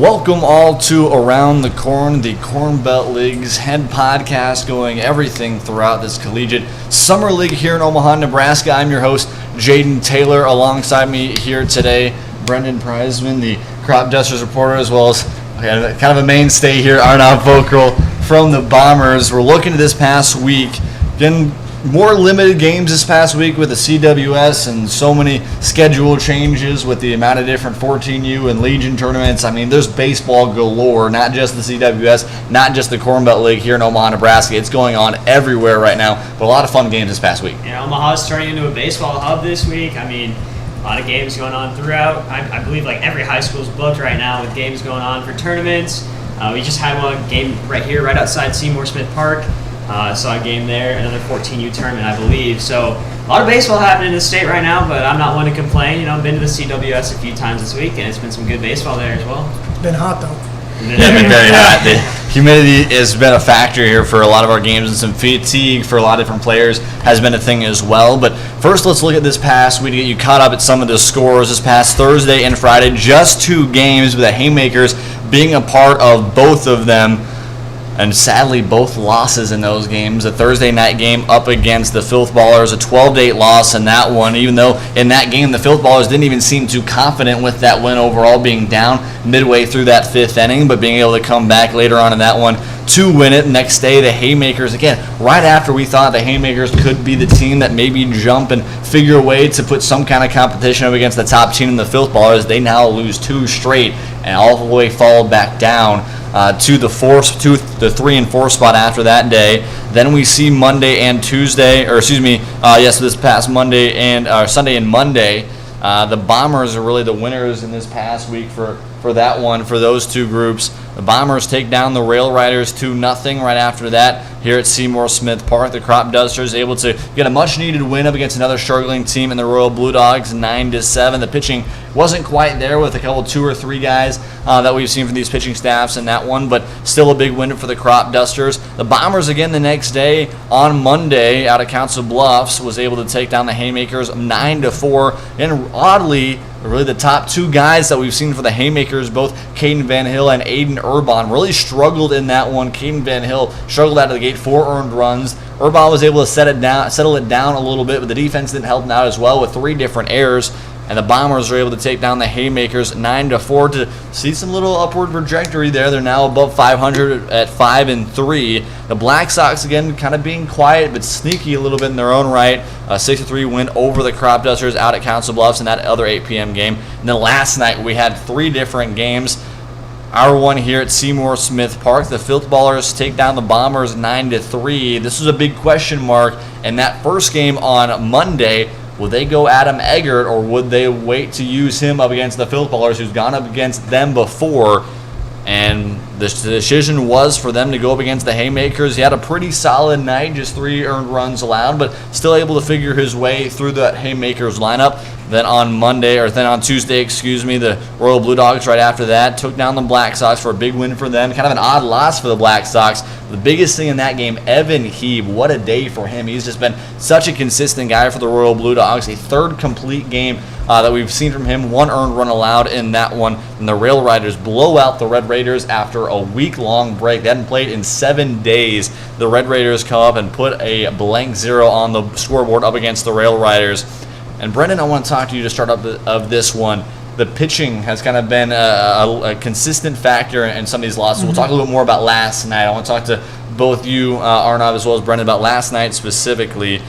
Welcome all to Around the Corn, the Corn Belt League's head podcast going everything throughout this collegiate summer league here in Omaha, Nebraska. I'm your host, Jaden Taylor. Alongside me here today, Brenden Preisman, the Crop Dusters reporter, as well as kind of a mainstay here, Arnav Pohkrel from the Bombers. We're looking at this past week. Again, more limited games this past week with the CWS and so many schedule changes with the amount of different 14U and Legion tournaments. I mean, there's baseball galore, not just the CWS, not just the Corn Belt League here in Omaha, Nebraska. It's going on everywhere right now, but a lot of fun games this past week. Yeah, Omaha's turning into a baseball hub this week. I mean, a lot of games going on throughout. I believe like every high school's booked right now with games going on for tournaments. We just had one game right here, right outside Seymour Smith Park. Saw a game there, another 14U tournament, I believe. So a lot of baseball happening in the state right now, but I'm not one to complain. You know, I've been to the CWS a few times this week, and it's been some good baseball there as well. It's been hot, though. Yeah, it's been very hot. The humidity has been a factor here for a lot of our games, and some fatigue for a lot of different players has been a thing as well. But first, let's look at this past week to get you caught up at some of the scores this past Thursday and Friday. Just two games with the Haymakers being a part of both of them. And sadly, both losses in those games. A Thursday night game up against the Filthballers, a 12-8 loss in that one, even though in that game the Filthballers didn't even seem too confident with that win overall, being down midway through that fifth inning, but being able to come back later on in that one to win it. Next day, the Haymakers, again, right after we thought the Haymakers could be the team that maybe jump and figure a way to put some kind of competition up against the top team in the Filthballers, they now lose two straight and all the way fall back down to the 3 and 4 spot after that day. Then we see Monday and Tuesday, or excuse me, this past Monday and Sunday and Monday. The Bombers are really the winners in this past week for that one, for those two groups. The Bombers take down the Rail Riders 2-0 right after that here at Seymour Smith Park. The Crop Dusters able to get a much-needed win up against another struggling team in the Royal Blue Dogs, 9-7. The pitching wasn't quite there with a couple, 2 or 3 guys that we've seen from these pitching staffs in that one, but still a big win for the Crop Dusters. The Bombers again the next day on Monday out of Council Bluffs was able to take down the Haymakers 9-4, and oddly, really the top two guys that we've seen for the Haymakers, both Caden Van Hill and Aiden Urban, really struggled in that one. Caden Van Hill struggled out of the gate, 4 earned runs. Urban was able to settle it down a little bit, but the defense didn't help him out as well with 3 different errors. And the Bombers were able to take down the Haymakers 9-4 to see some little upward trajectory there. They're now above 500 at 5-3. The Black Sox again kind of being quiet but sneaky a little bit in their own right. A 6-3 win over the Crop Dusters out at Council Bluffs in that other 8 p.m. game. And then last night we had 3 different games. Our one here at Seymour Smith Park, the Filthballers take down the Bombers 9-3. This was a big question mark in that first game on Monday. Would they go Adam Eggert, or would they wait to use him up against the Filthballers, who's gone up against them before? And the decision was for them to go up against the Haymakers. He had a pretty solid night, just 3 earned runs allowed, but still able to figure his way through that Haymakers lineup. Then on Tuesday, the Royal Blue Dogs right after that took down the Black Sox for a big win for them. Kind of an odd loss for the Black Sox. The biggest thing in that game, Evan Heeb, what a day for him. He's just been such a consistent guy for the Royal Blue Dogs. A 3rd complete game that we've seen from him. 1 earned run allowed in that one. And the Rail Riders blow out the Red Raiders after a week-long break. They hadn't played in 7 days. The Red Raiders come up and put a blank 0 on the scoreboard up against the Rail Riders. And Brenden, I want to talk to you to start up of this one. The pitching has kind of been a consistent factor in some of these losses. We'll talk a little bit more about last night. I want to talk to both you, Arnav, as well as Brenden, about last night specifically.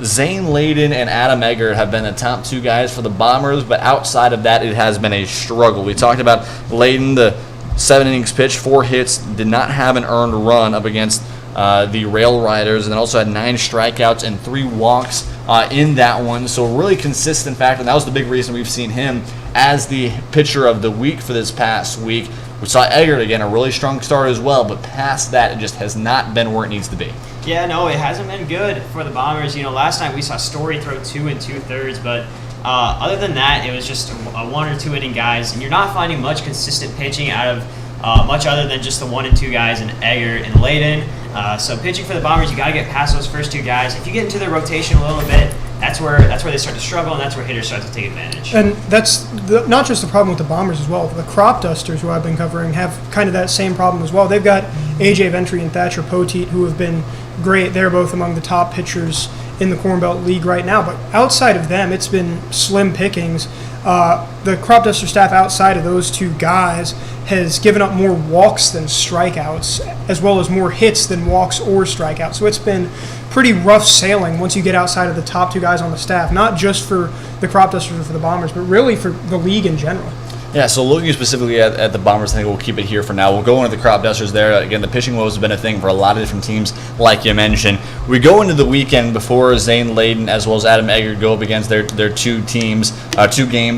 Zane Leyden and Adam Eggert have been the top 2 guys for the Bombers, but outside of that, it has been a struggle. We talked about Leyden, the 7 innings pitched, 4 hits, did not have an earned run up against the Rail Riders, and then also had 9 strikeouts and 3 walks in that one. So a really consistent factor, and that was the big reason we've seen him as the pitcher of the week for this past week. We saw Eggert again, a really strong start as well, but past that, it just has not been where it needs to be. Yeah, no, it hasn't been good for the Bombers. You know, last night we saw Story throw 2 2/3, but other than that, it was just a 1 or 2 inning guys, and you're not finding much consistent pitching out of much other than just the 1 and 2 guys in Eggert and Leyden. So pitching for the Bombers, you got to get past those first two guys. If you get into their rotation a little bit, that's where they start to struggle, and that's where hitters start to take advantage. And that's not just the problem with the Bombers as well. The Crop Dusters, who I've been covering, have kind of that same problem as well. They've got A.J. Ventry and Thatcher Poteet, who have been great. They're both among the top pitchers in the Corn Belt League right now. But outside of them, it's been slim pickings. The Crop Duster staff outside of those two guys has given up more walks than strikeouts, as well as more hits than walks or strikeouts. So it's been pretty rough sailing once you get outside of the top two guys on the staff, not just for the Crop Dusters or for the Bombers, but really for the league in general. Yeah, so looking specifically at the Bombers, I think we'll keep it here for now. We'll go into the Crop Dusters there. Again, the pitching woes have been a thing for a lot of different teams, like you mentioned. We go into the weekend before Zane Leyden as well as Adam Eggert go up against their two games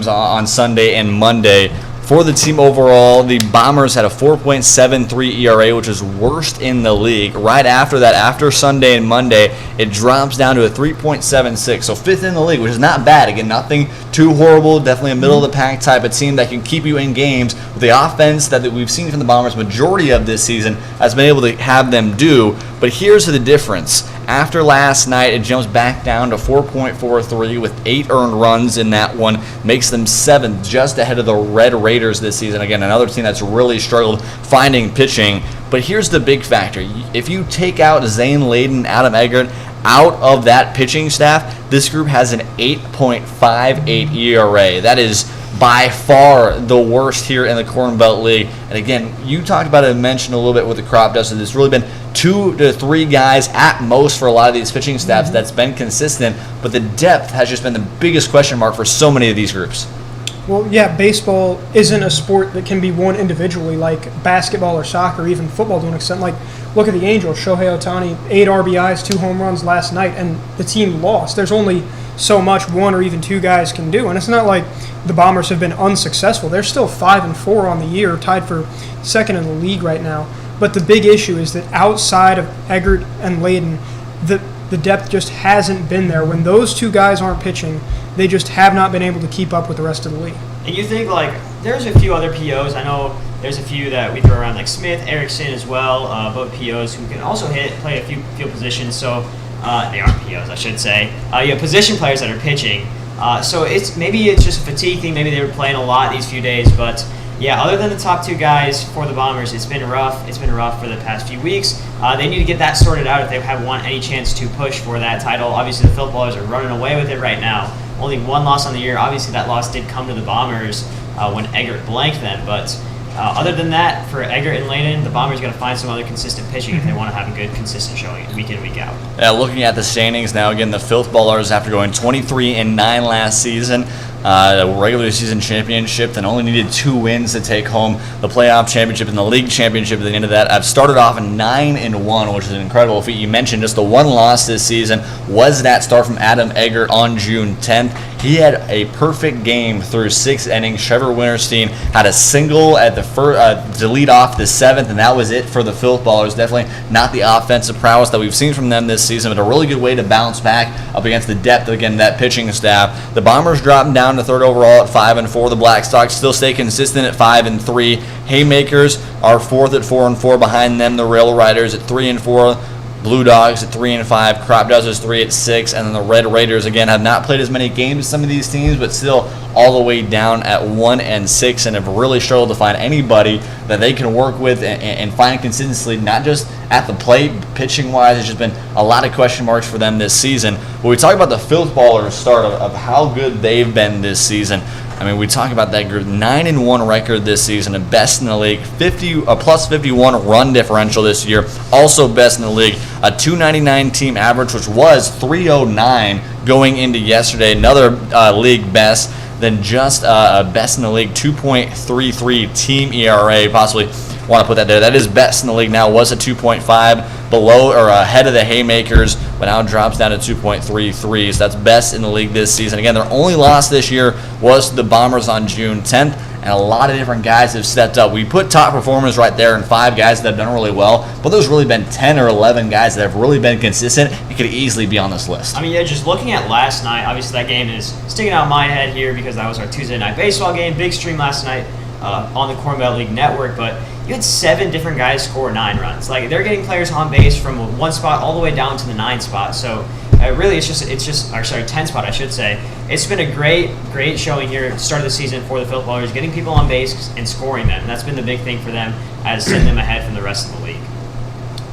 on Sunday and Monday. For the team overall, the Bombers had a 4.73 ERA, which is worst in the league. Right after that, after Sunday and Monday, it drops down to a 3.76, so fifth in the league, which is not bad. Again, nothing too horrible, definitely a middle-of-the-pack type of team that can keep you in games. With the offense that we've seen from the Bombers majority of this season has been able to have them do. But here's the difference. After last night, it jumps back down to 4.43 with 8 earned runs in that one. Makes them 7th, just ahead of the Red Raiders this season. Again, another team that's really struggled finding pitching. But here's the big factor. If you take out Zane Leyden, Adam Eggert out of that pitching staff, this group has an 8.58 ERA. That is by far the worst here in the Corn Belt League. And again, you talked about it and mentioned a little bit with the Crop Dusters. It's really been 2 to 3 guys at most for a lot of these pitching staffs that's been consistent, but the depth has just been the biggest question mark for so many of these groups. Well, yeah, baseball isn't a sport that can be won individually like basketball or soccer, or even football to an extent. Like, look at the Angels, Shohei Ohtani, 8 RBIs, 2 home runs last night, and the team lost. There's only so much 1 or even 2 guys can do, and it's not like the Bombers have been unsuccessful. They're still 5-4 on the year, tied for second in the league right now. But the big issue is that outside of Eggert and Leyden, the depth just hasn't been there. When those 2 guys aren't pitching, they just have not been able to keep up with the rest of the league. And you think, like, there's a few other POs. I know there's a few that we throw around, like Smith, Erickson as well, both POs who can also play a few field positions. So they aren't POs, I should say. You have position players that are pitching. So maybe it's just a fatigue thing. Maybe they were playing a lot these few days, but yeah, other than the top 2 guys for the Bombers, it's been rough. It's been rough for the past few weeks. They need to get that sorted out if they want any chance to push for that title. Obviously, the Filthballers are running away with it right now. Only 1 loss on the year. Obviously, that loss did come to the Bombers when Eggert blanked them. But other than that, for Eggert and Leyden, the Bombers got to find some other consistent pitching if they want to have a good, consistent showing week in, week out. Yeah, looking at the standings now, again, the Filthballers, after going 23-9 last season, a regular season championship, then only needed 2 wins to take home the playoff championship and the league championship at the end of that. I've started off 9-1, which is an incredible feat. You mentioned just the 1 loss this season was that start from Adam Eggert on June 10th. He had a perfect game through 6 innings. Trevor Winterstein had a single at the first to lead off the 7th, and that was it for the Filthballers. Definitely not the offensive prowess that we've seen from them this season, but a really good way to bounce back up against the depth, again, that pitching staff. The Bombers dropping down to 3rd overall at 5-4. The Blackstocks still stay consistent at 5-3. Haymakers are 4th at 4-4. Behind them, the Rail Riders at 3-4. Blue Dogs at 3-5, Crop Dusters 3-6, and then the Red Raiders again have not played as many games as some of these teams, but still all the way down at 1-6, and have really struggled to find anybody that they can work with and find consistency, not just at the plate, pitching wise. It's just been a lot of question marks for them this season. When we talk about the Filthballers start of how good they've been this season, I mean, we talk about that group, 9-1 record this season, and best in the league, plus 51 run differential this year, also best in the league, a 299 team average, which was 309 going into yesterday, another league best, then just best in the league, 2.33 team ERA, possibly want to put that there. That is best in the league now, was a 2.5 below or ahead of the Haymakers, but now drops down to 2.33. So that's best in the league this season. Again, their only loss this year was to the Bombers on June 10th, and a lot of different guys have stepped up. We put top performers right there and 5 guys that have done really well, but there's really been 10 or 11 guys that have really been consistent and could easily be on this list. I mean, yeah, just looking at last night, obviously that game is sticking out in my head here because that was our Tuesday night baseball game, big stream last night on the Corn Belt League Network, but you had 7 different guys score 9 runs. Like, they're getting players on base from 1 spot all the way down to the 9 spot. So really, it's just 10 spot, I should say. It's been a great showing here at the start of the season for the Filthballers, getting people on base and scoring them. And that's been the big thing for them, as setting them ahead from the rest of the league.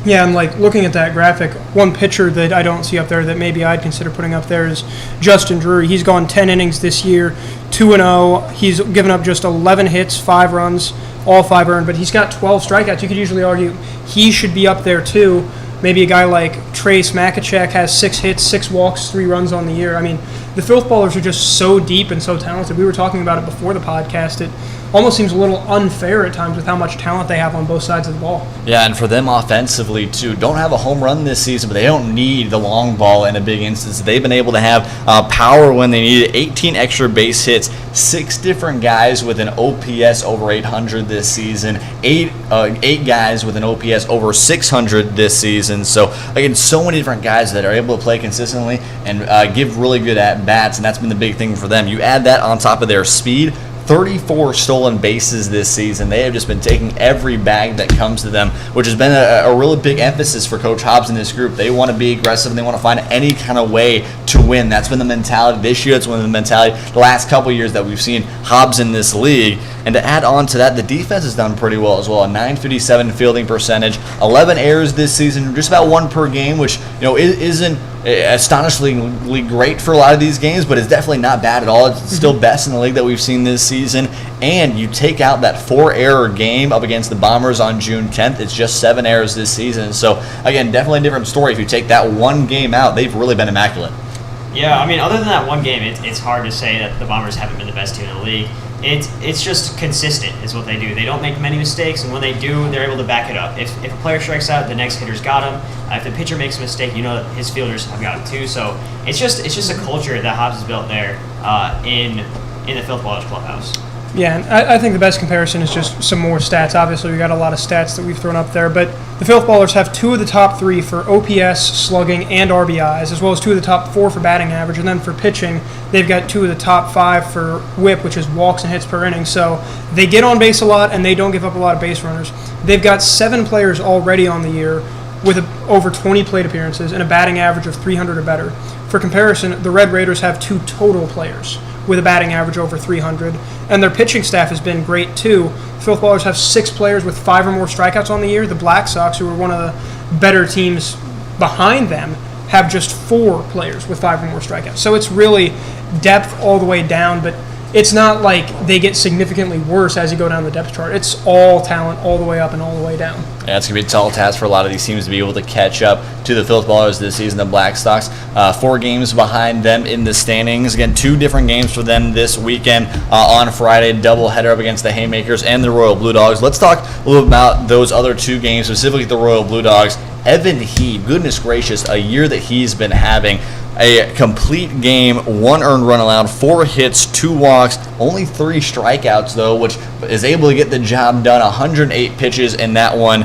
Yeah, and like looking at that graphic, one pitcher that I don't see up there that maybe I'd consider putting up there is Justin Drury. He's gone 10 innings this year, 2-0. He's given up just 11 hits, 5 runs, all 5 earned, but he's got 12 strikeouts. You could usually argue he should be up there too. Maybe a guy like Trace Makachek has 6 hits, 6 walks, 3 runs on the year. I mean, the Filthballers are just so deep and so talented. We were talking about it before the podcast. It almost seems a little unfair at times with how much talent they have on both sides of the ball. Yeah, and for them offensively, too, don't have a home run this season, but they don't need the long ball in a big instance. They've been able to have power when they need it, 18 extra base hits, 6 different guys with an OPS over 800 this season, 8 guys with an OPS over 600 this season. So, again, so many different guys that are able to play consistently and give really good at-bats, and that's been the big thing for them. You add that on top of their speed, 34 stolen bases this season. They have just been taking every bag that comes to them, which has been a really big emphasis for Coach Hobbs and this group. They want to be aggressive and they want to find any kind of way to win. That's been the mentality this year. It's been the mentality the last couple of years that we've seen Hobbs in this league. And to add on to that, the defense has done pretty well as well. A .957 fielding percentage, 11 errors this season, just about 1 per game, which isn't astonishingly great for a lot of these games, but it's definitely not bad at all. It's still best in the league that we've seen this season. And you take out that 4-error game up against the Bombers on June 10th, it's just 7 errors this season. So, again, definitely a different story. If you take that one game out, they've really been immaculate. Yeah, I mean, other than that one game, it's hard to say that the Bombers haven't been the best team in the league. It's just consistent is what they do. They don't make many mistakes, and when they do, they're able to back it up. If a player strikes out, the next hitter's got him. If the pitcher makes a mistake, that his fielders have got him too. So it's just a culture that Hobbs has built there in the Filthballers clubhouse. Yeah, and I think the best comparison is just some more stats. Obviously, we got a lot of stats that we've thrown up there, but the Filthballers have 2 of the top 3 for OPS, slugging, and RBIs, as well as 2 of the top 4 for batting average. And then for pitching, they've got 2 of the top 5 for WHIP, which is walks and hits per inning. So they get on base a lot, and they don't give up a lot of base runners. They've got 7 players already on the year with over 20 plate appearances and a batting average of 300 or better. For comparison, the Red Raiders have 2 total players with a batting average over 300, and their pitching staff has been great too. The Filthballers have 6 players with 5 or more strikeouts on the year. The Black Sox, who are one of the better teams behind them, have just 4 players with 5 or more strikeouts. So it's really depth all the way down, but it's not like they get significantly worse as you go down the depth chart. It's all talent all the way up and all the way down. Yeah, it's going to be a tall task for a lot of these teams to be able to catch up to the Filthballers this season. The Black Sox, 4 games behind them in the standings. Again, 2 different games for them this weekend on Friday. Doubleheader up against the Haymakers and the Royal Blue Dogs. Let's talk a little about those other 2 games, specifically the Royal Blue Dogs. Evan Heeb, goodness gracious, a year that he's been having. A complete game, 1 earned run allowed, 4 hits, 2 walks, only 3 strikeouts though, which is able to get the job done. 108 pitches in that one,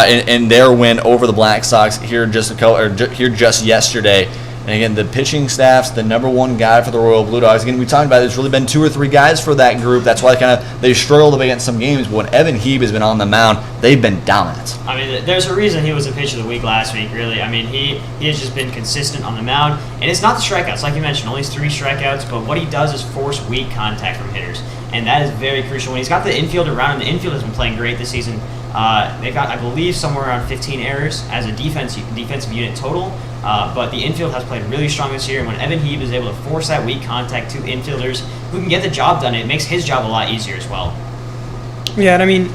in their win over the Black Sox here just yesterday. And again, the pitching staff's the number 1 guy for the Royal Blue Dogs. Again, we talked about it. There's really been 2 or 3 guys for that group. That's why they struggled against some games. But when Evan Heeb has been on the mound, they've been dominant. I mean, there's a reason he was the pitcher of the week last week, really. I mean, he has just been consistent on the mound. And it's not the strikeouts. Like you mentioned, only 3 strikeouts. But what he does is force weak contact from hitters. And that is very crucial. When he's got the infield around him, the infield has been playing great this season. They've got, I believe, somewhere around 15 errors as a defensive unit total. But the infield has played really strong this year, and when Evan Heeb is able to force that weak contact to infielders who can get the job done, it makes his job a lot easier as well. Yeah, and I mean,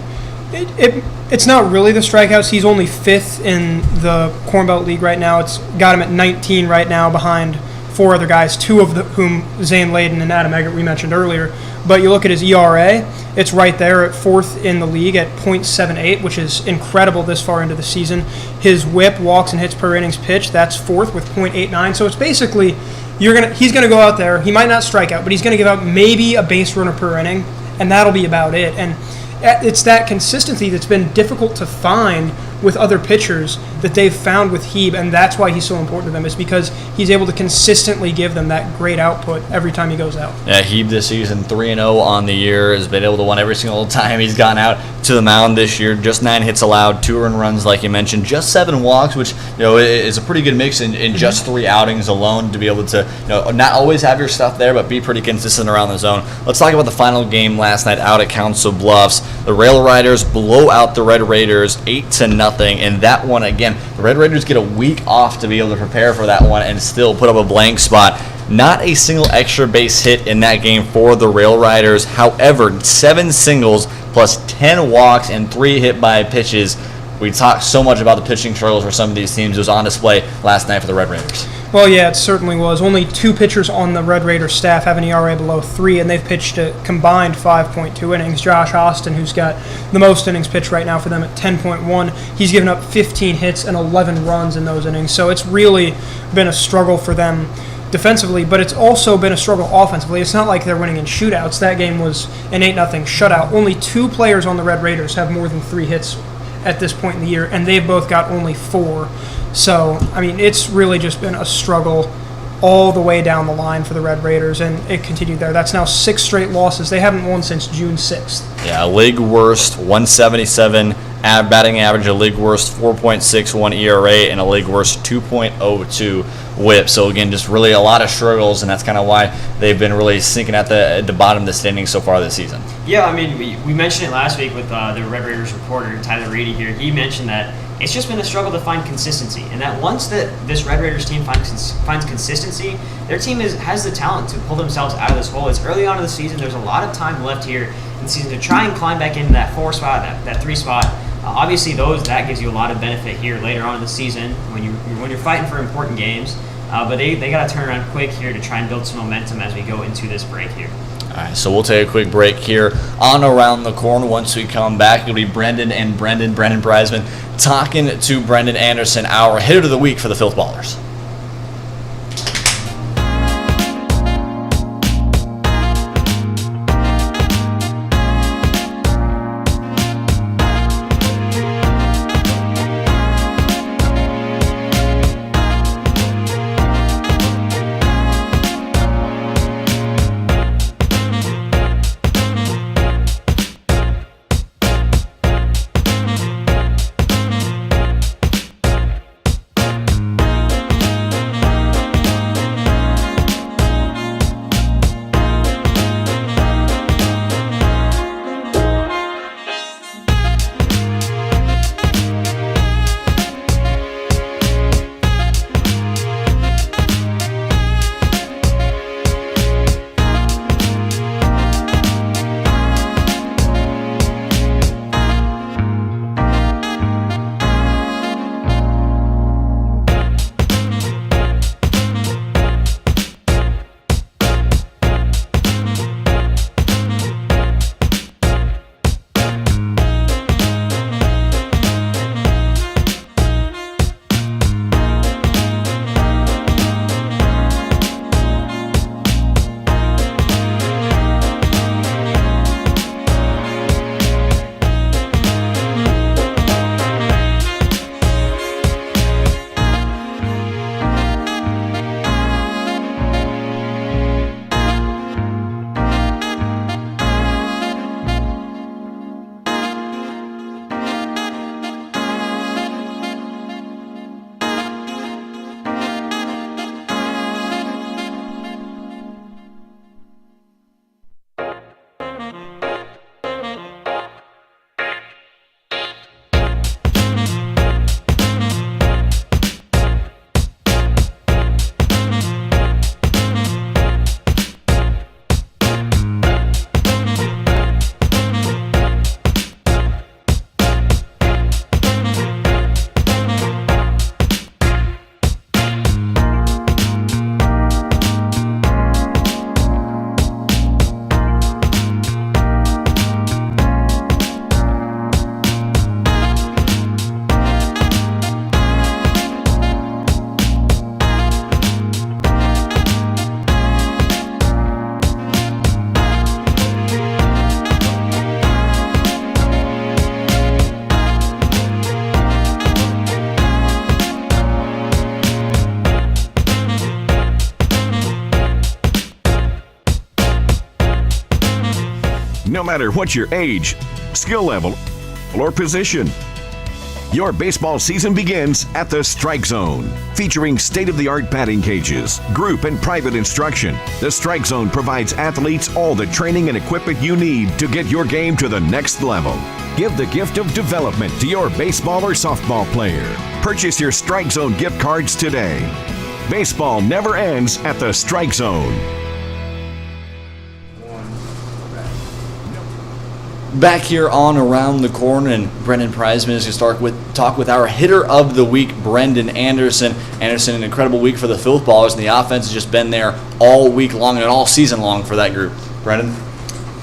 it's not really the strikeouts. He's only 5th in the Corn Belt League right now. It's got him at 19 right now behind 4 other guys, 2 of whom Zane Leyden and Adam Eggert we mentioned earlier. But you look at his ERA, it's right there at 4th in the league at .78, which is incredible this far into the season. His WHIP, walks and hits per innings pitched, that's 4th with .89. So it's basically he's gonna go out there. He might not strike out, but he's gonna give out maybe a base runner per inning, and that'll be about it. And it's that consistency that's been difficult to find with other pitchers that they've found with Hebe, and that's why he's so important to them, is because he's able to consistently give them that great output every time he goes out. Yeah, Hebe this season 3-0 on the year, has been able to win every single time he's gone out to the mound this year. Just 9 hits allowed, 2 earned runs, like you mentioned, just 7 walks, which is a pretty good mix in just 3 outings alone to be able to not always have your stuff there, but be pretty consistent around the zone. Let's talk about the final game last night out at Council Bluffs. The Rail Riders blow out the Red Raiders 8-0, and that one again, the Red Raiders get a week off to be able to prepare for that one and still put up a blank spot. Not a single extra base hit in that game for the Rail Riders. However, 7 singles plus 10 walks and 3 hit by pitches. We talked so much about the pitching struggles for some of these teams. It was on display last night for the Red Raiders. Well, yeah, it certainly was. Only 2 pitchers on the Red Raiders staff have an ERA below 3, and they've pitched a combined 5.2 innings. Josh Austin, who's got the most innings pitched right now for them at 10.1, he's given up 15 hits and 11 runs in those innings. So it's really been a struggle for them defensively, but it's also been a struggle offensively. It's not like they're winning in shootouts. That game was an 8-0 shutout. Only 2 players on the Red Raiders have more than 3 hits at this point in the year, and they've both got only 4. So, I mean, it's really just been a struggle all the way down the line for the Red Raiders, and it continued there. That's now 6 straight losses. They haven't won since June 6th. Yeah, league worst 177 batting average, a league worst 4.61 ERA, and a league worst 2.02 whip. So again, just really a lot of struggles, and that's kind of why they've been really sinking at the bottom of the standings so far this season. Yeah, I mean, we mentioned it last week with the Red Raiders reporter, Tyler Reedy here. He mentioned that it's just been a struggle to find consistency, and that once this Red Raiders team finds consistency, their team has the talent to pull themselves out of this hole. It's early on in the season. There's a lot of time left here in the season to try and climb back into that 4 spot, that 3 spot. Obviously, that gives you a lot of benefit here later on in the season when you're fighting for important games. But they got to turn around quick here to try and build some momentum as we go into this break here. All right, so we'll take a quick break here on Around the Corner. Once we come back, it'll be Brenden Preisman talking to Brenden Anderson, our hitter of the week for the Filthballers. no matter what your age, skill level, or position. Your baseball season begins at the Strike Zone. Featuring state-of-the-art batting cages, group and private instruction, the Strike Zone provides athletes all the training and equipment you need to get your game to the next level. Give the gift of development to your baseball or softball player. Purchase your Strike Zone gift cards today. Baseball never ends at the Strike Zone. Back here on Around the Corner, and Brenden Preisman is going to talk with our hitter of the week, Brenden Anderson. Anderson, an incredible week for the Filthballers, and the offense has just been there all week long and all season long for that group. Brenden?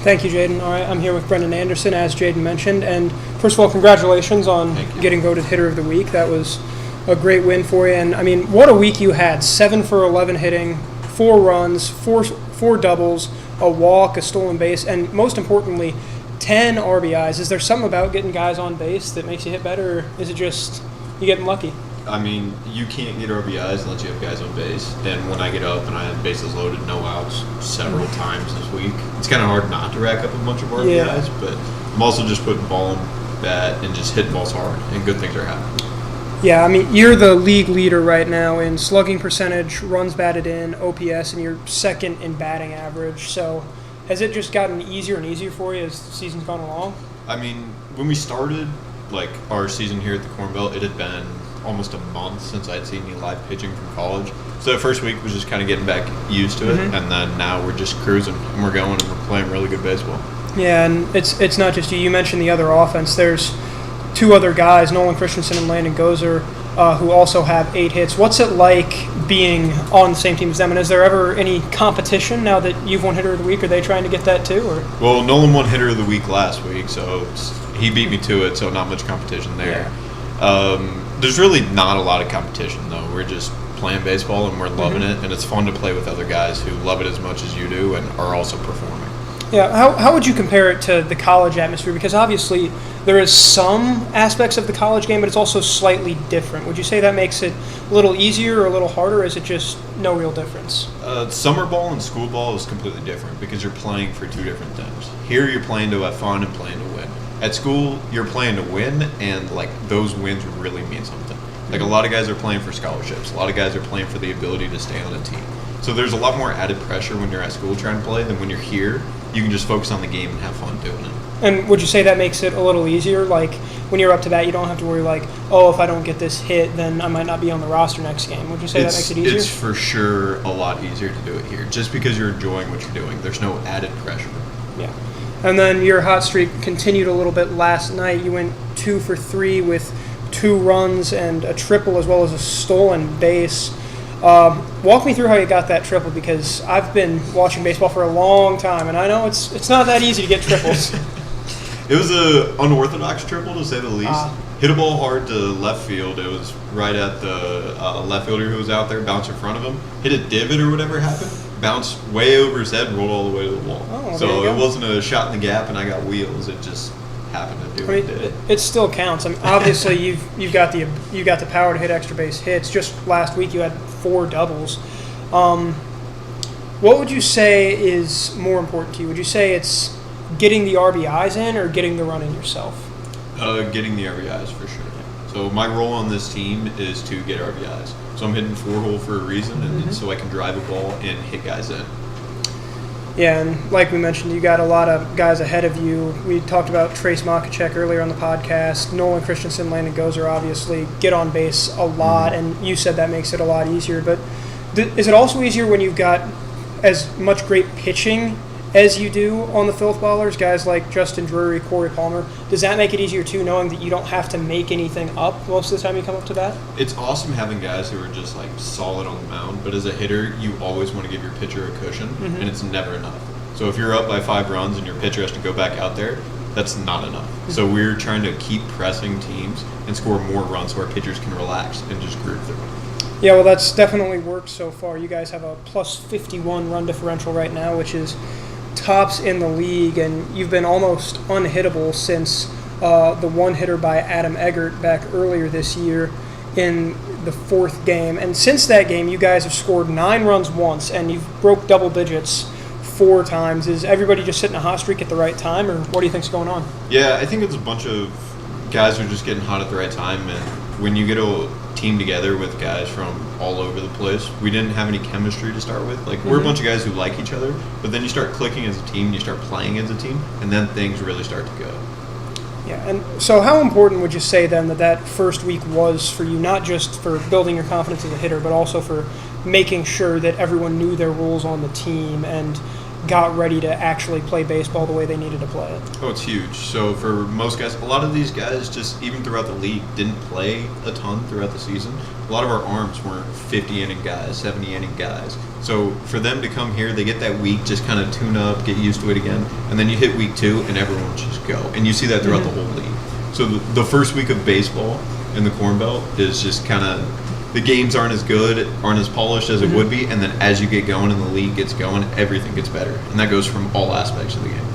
Thank you, Jaden. All right, I'm here with Brenden Anderson, as Jaden mentioned. And first of all, congratulations on getting voted hitter of the week. That was a great win for you. And, I mean, what a week you had. 7 for 11 hitting, 4 runs, four doubles, a walk, a stolen base, and most importantly, 10 RBIs. Is there something about getting guys on base that makes you hit better, or is it just you getting lucky? I mean, you can't get RBIs unless you have guys on base. And when I get up and I have bases loaded, no outs several times this week, it's kind of hard not to rack up a bunch of RBIs. But I'm also just putting ball in bat and just hitting balls hard, and good things are happening. Yeah, I mean, you're the league leader right now in slugging percentage, runs batted in, OPS, and you're second in batting average. So has it just gotten easier and easier for you as the season's gone along? I mean, when we started, like, our season here at the Corn Belt, it had been almost a month since I'd seen any live pitching from college. So the first week was just kind of getting back used to it, and then now we're just cruising, and we're going and we're playing really good baseball. Yeah, and it's not just you. You mentioned the other offense. There's 2 other guys, Nolan Christensen and Landon Gozer, who also have 8 hits. What's it like being on the same team as them? And is there ever any competition now that you've won hitter of the week? Are they trying to get that too? Or? Well, Nolan won hitter of the week last week, so he beat me to it, so not much competition there. Yeah. There's really not a lot of competition, though. We're just playing baseball, and we're loving it, and it's fun to play with other guys who love it as much as you do and are also performing. Yeah, how would you compare it to the college atmosphere? Because obviously there is some aspects of the college game, but it's also slightly different. Would you say that makes it a little easier or a little harder, or is it just no real difference? Summer ball and school ball is completely different because you're playing for 2 different things. Here you're playing to have fun and playing to win. At school, you're playing to win, and like those wins really mean something. Like a lot of guys are playing for scholarships. A lot of guys are playing for the ability to stay on a team. So there's a lot more added pressure when you're at school trying to play than when you're here. You can just focus on the game and have fun doing it. And would you say that makes it a little easier? Like when you're up to bat, you don't have to worry like, oh, if I don't get this hit, then I might not be on the roster next game. Would you say that makes it easier? It's for sure a lot easier to do it here, just because you're enjoying what you're doing. There's no added pressure. Yeah. And then your hot streak continued a little bit last night. You went 2 for 3 with 2 runs and a triple as well as a stolen base. Walk me through how you got that triple, because I've been watching baseball for a long time, and I know it's not that easy to get triples. It was an unorthodox triple, to say the least. Hit a ball hard to left field. It was right at the left fielder who was out there, bounced in front of him. Hit a divot or whatever happened. Bounced way over his head and rolled all the way to the wall. Oh, so it wasn't a shot in the gap and I got wheels. It just happened to do what it did. It still counts. I mean, obviously, you've got the power to hit extra base hits. Just last week, you had 4 doubles. What would you say is more important to you? Would you say it's getting the RBIs in or getting the run in yourself? Getting the RBIs for sure. So my role on this team is to get RBIs. So I'm hitting 4-hole for a reason, and so I can drive a ball and hit guys in. Yeah, and like we mentioned, you got a lot of guys ahead of you. We talked about Trace Makachek earlier on the podcast. Nolan Christensen, Landon Gozer obviously get on base a lot, and you said that makes it a lot easier. But is it also easier when you've got as much great pitching as you do on the Filthballers, guys like Justin Drury, Corey Palmer? Does that make it easier too, knowing that you don't have to make anything up most of the time you come up to bat? It's awesome having guys who are just like solid on the mound, but as a hitter, you always want to give your pitcher a cushion, and it's never enough. So if you're up by 5 runs and your pitcher has to go back out there, that's not enough. So we're trying to keep pressing teams and score more runs so our pitchers can relax and just groove through. Yeah, well, that's definitely worked so far. You guys have a plus 51 run differential right now, which is tops in the league, and you've been almost unhittable since the one hitter by Adam Eggert back earlier this year in the 4th game. And since that game, you guys have scored 9 runs once, and you've broke double digits 4 times. Is everybody just hitting a hot streak at the right time, or what do you think's going on? Yeah, I think it's a bunch of guys who are just getting hot at the right time. And when you get a team together with guys from all over the place, we didn't have any chemistry to start with. Like, we're a bunch of guys who like each other, but then you start clicking as a team, you start playing as a team, and then things really start to go. Yeah, and so how important would you say then that first week was for you, not just for building your confidence as a hitter, but also for making sure that everyone knew their roles on the team and got ready to actually play baseball the way they needed to play it? Oh, it's huge. So for most guys, a lot of these guys just, even throughout the league, didn't play a ton throughout the season. A lot of our arms weren't 50-inning guys, 70-inning guys. So for them to come here, they get that week, just kind of tune up, get used to it again, and then you hit week 2, and everyone just go. And you see that throughout the whole league. So the first week of baseball in the Corn Belt is just kind of, the games aren't as good, aren't as polished as it would be, and then as you get going and the league gets going, everything gets better. And that goes from all aspects of the game.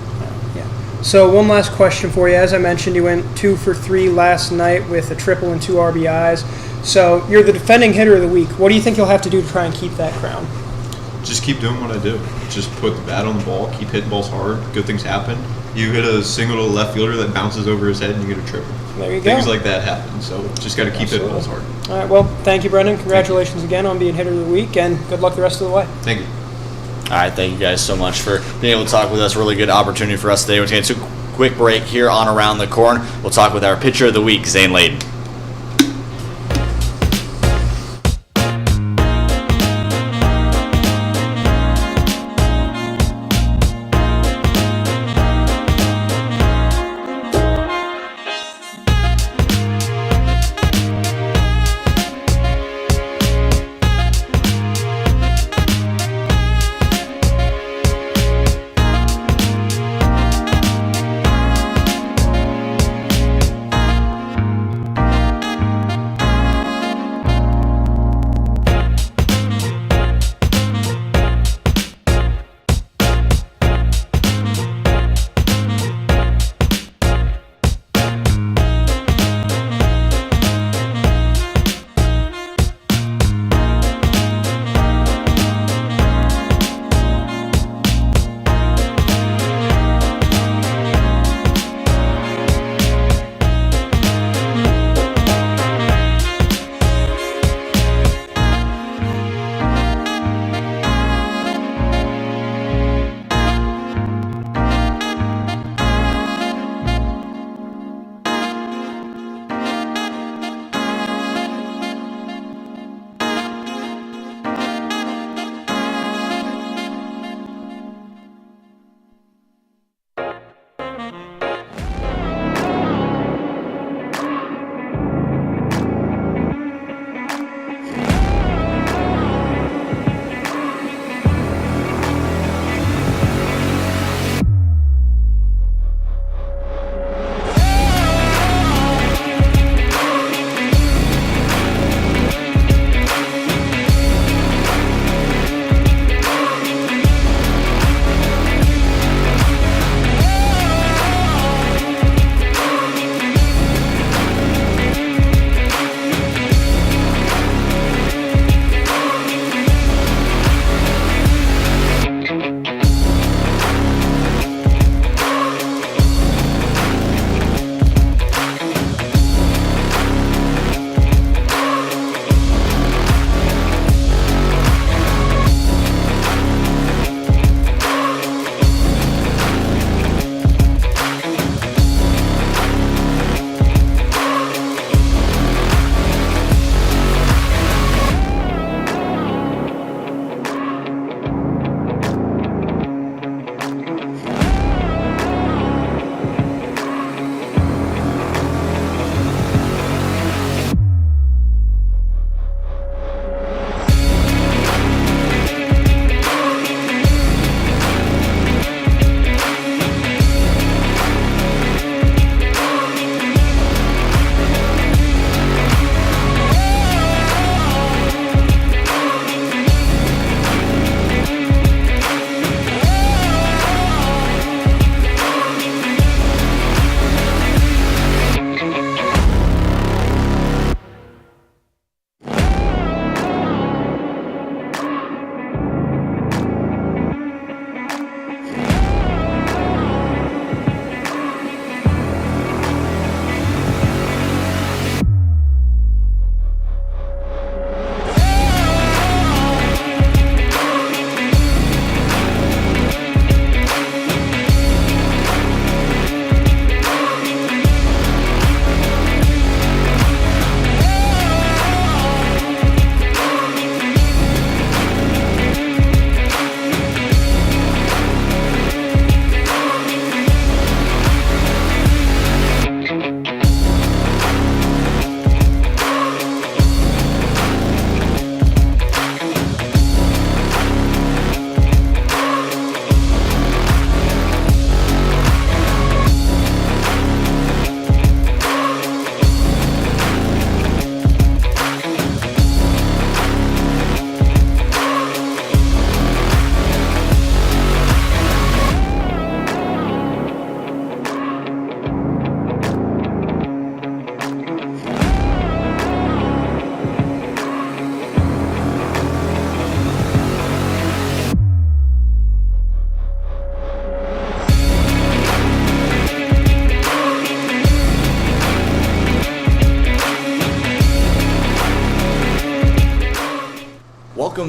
Yeah. So one last question for you. As I mentioned, you went 2 for 3 last night with a triple and 2 RBIs. So you're the defending hitter of the week. What do you think you'll have to do to try and keep that crown? Just keep doing what I do. Just put the bat on the ball, keep hitting balls hard, good things happen. You hit a single to the left fielder that bounces over his head and you get a triple. There you go. Things like that happen, so just got to keep hitting balls hard. All right, well, thank you, Brenden. Congratulations again on being hitter of the week, and good luck the rest of the way. Thank you. All right, thank you guys so much for being able to talk with us. Really good opportunity for us today. We're going to take a quick break here on Around the Corn. We'll talk with our pitcher of the week, Zane Leyden.